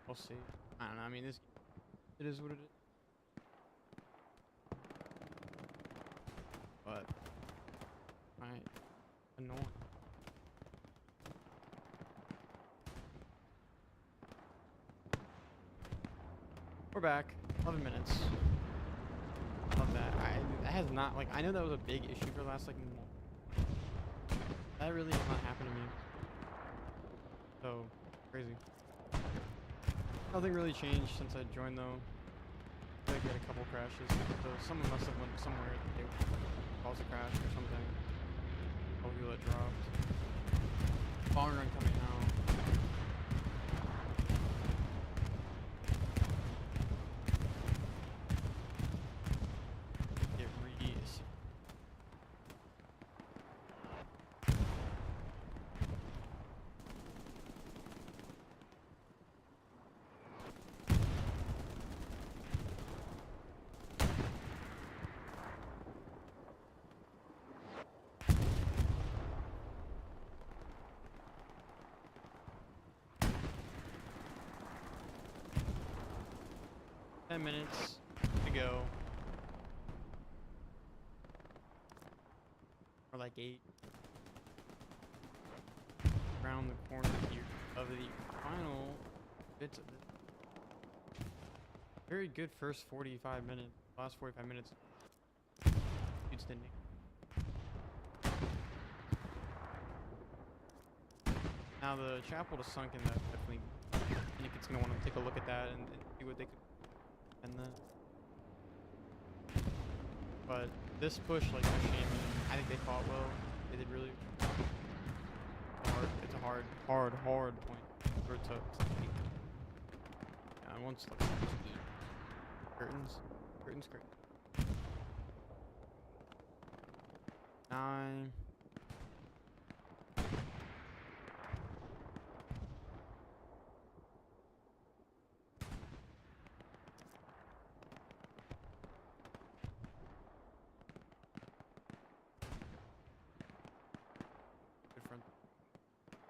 We'll see. I don't know. I mean, it is what it is. But annoying. We're back. 11 minutes. Love that. That has not, like, I know that was a big issue for the last, like, month. That really has not happened to me. So, crazy. Nothing really changed since I joined, though. I think we had a couple crashes. So someone must have went somewhere that they caused a crash or something. All people that dropped. Bomb run coming out. Get reese. Minutes to go. Or like 8. Around the corner here of the final bits of this. Very good first 45 minutes. Last 45 minutes. Dude's the nick. Now the chapel is sunk in that definitely. Syndicate's gonna want to take a look at that and see what they could. And then, but this push, like, no shame. I think they fought well. They did really hard. It's a hard point for it to take. Yeah, once like curtains. 9.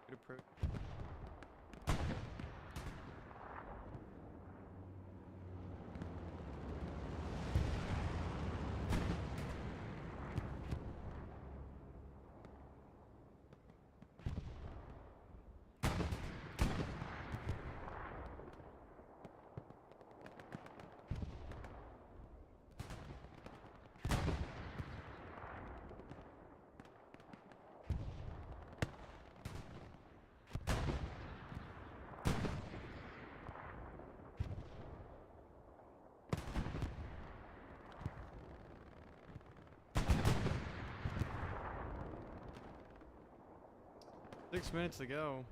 Good approach. Six minutes to go.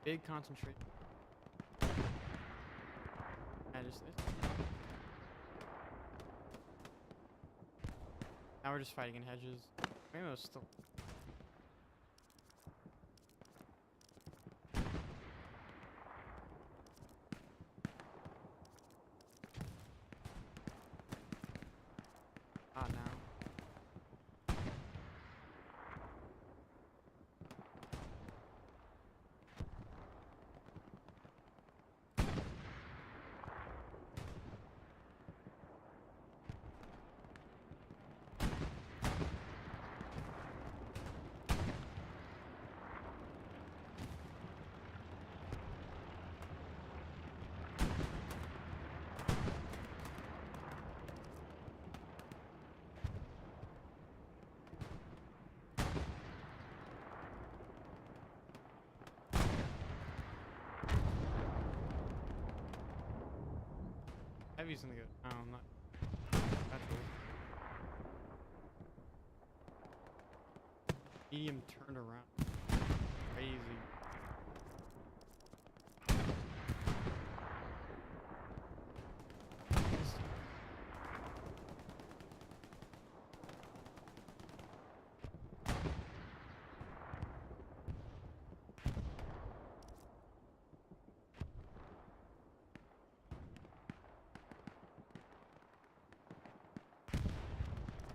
Big concentration. Now we're just fighting in hedges. Maybe it was still. Not now. Heavy's gonna go down, not natural. Medium turned around. Crazy.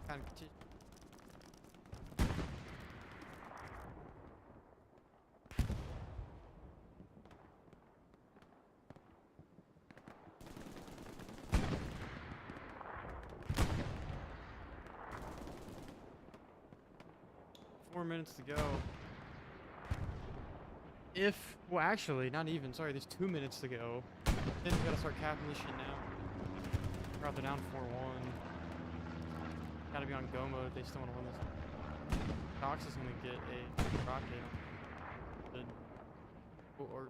Kind of continue. Four minutes to go. Well, actually, not even. Sorry, there's 2 minutes to go. Then we gotta start capping this shit now. They're down 4-1. Gotta be on go mode if they still want to win this. Cox is gonna get a rocket. Or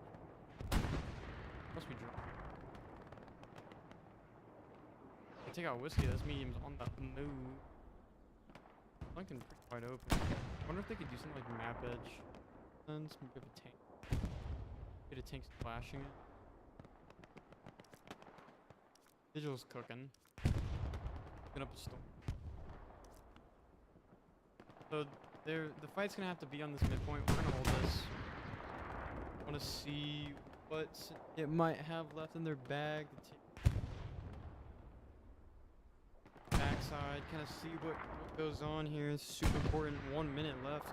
must be drunk. They take out whiskey. This medium's on the move. Looking pretty wide open. I wonder if they could do something like map edge. Maybe have a tank. Get a tank splashing it. Digital's cooking. Cooking up a storm. So the fight's gonna have to be on this midpoint. We're gonna hold this. I wanna see what it might have left in their bag. Backside, kind of see what goes on here. It's super important. 1 minute left.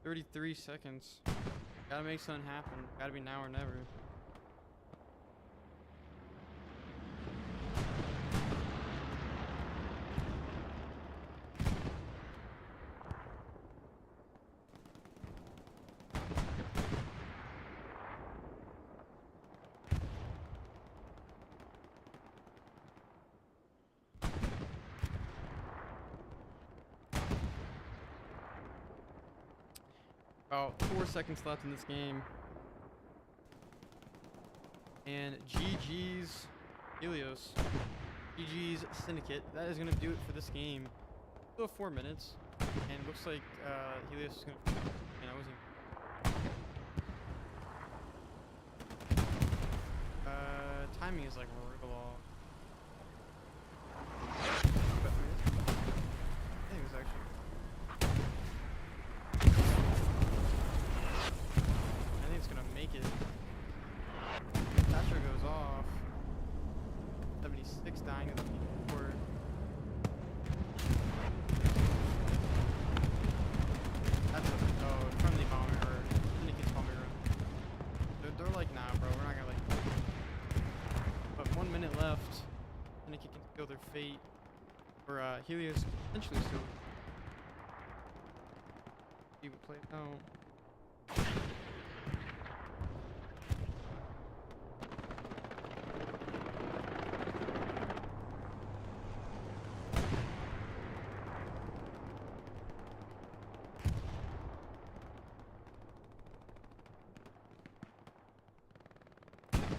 33 seconds. Gotta make something happen. Gotta be now or never. About 4 seconds left in this game. And GG's Helios. GG's Syndicate. That is going to do it for this game. Still 4 minutes. And it looks like Helios is going to... Man, I wasn't... Timing is like real off. I think it was actually... It's gonna make it. Thatcher goes off. 76 dying in the P4. That's a friendly bomber or Syndicate's bomber run. They're like, nah, bro, we're not gonna like. But 1 minute left. Syndicate can feel their fate. Or Helios potentially still. See what plays out.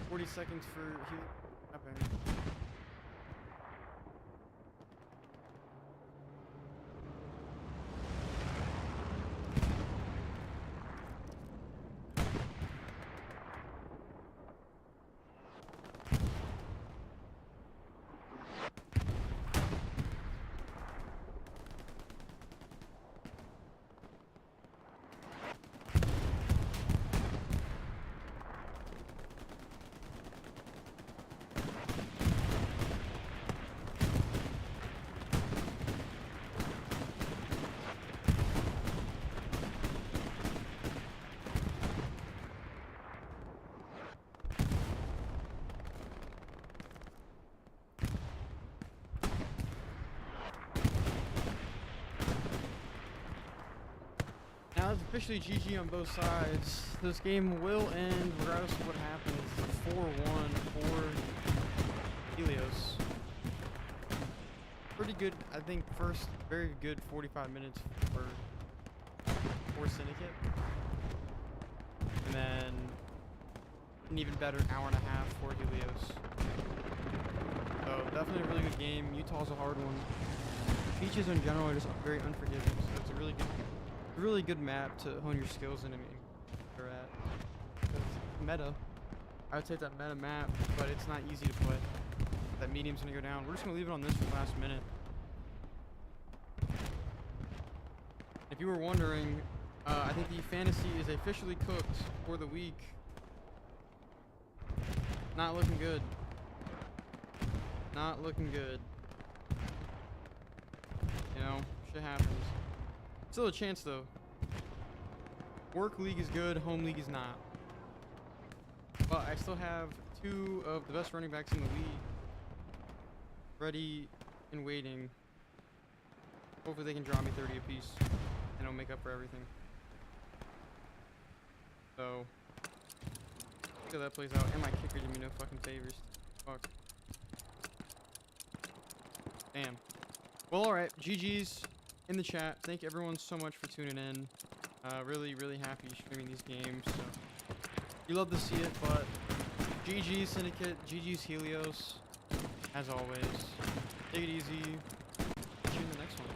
40 seconds for Helios. it's officially GG on both sides. This game will end regardless of what happens. 4-1 for Helios. Pretty good, I think, first very good 45 minutes for Syndicate. And then an even better hour and a half for Helios. So definitely a really good game. Utah's a hard one. Beaches in general are just very unforgiving, so it's a really good map to hone your skills in. I mean, you're at. It's meta. I would say it's a meta map, but it's not easy to play. That medium's gonna go down. We're just gonna leave it on this for the last minute. If you were wondering, I think the fantasy is officially cooked for the week. Not looking good. Not looking good. You know, shit happens. Still a chance though. Work league is good, home league is not. But I still have two of the best running backs in the league ready and waiting. Hopefully they can draw me 30 apiece and it'll make up for everything. So, see how that plays out. And my kicker did me no fucking favors. Fuck. Damn. Well, alright. GG's in the chat. Thank everyone so much for tuning in. Really, really happy streaming these games. So, you love to see it, but GG's Syndicate, GG's Helios. As always, take it easy. See you in the next one.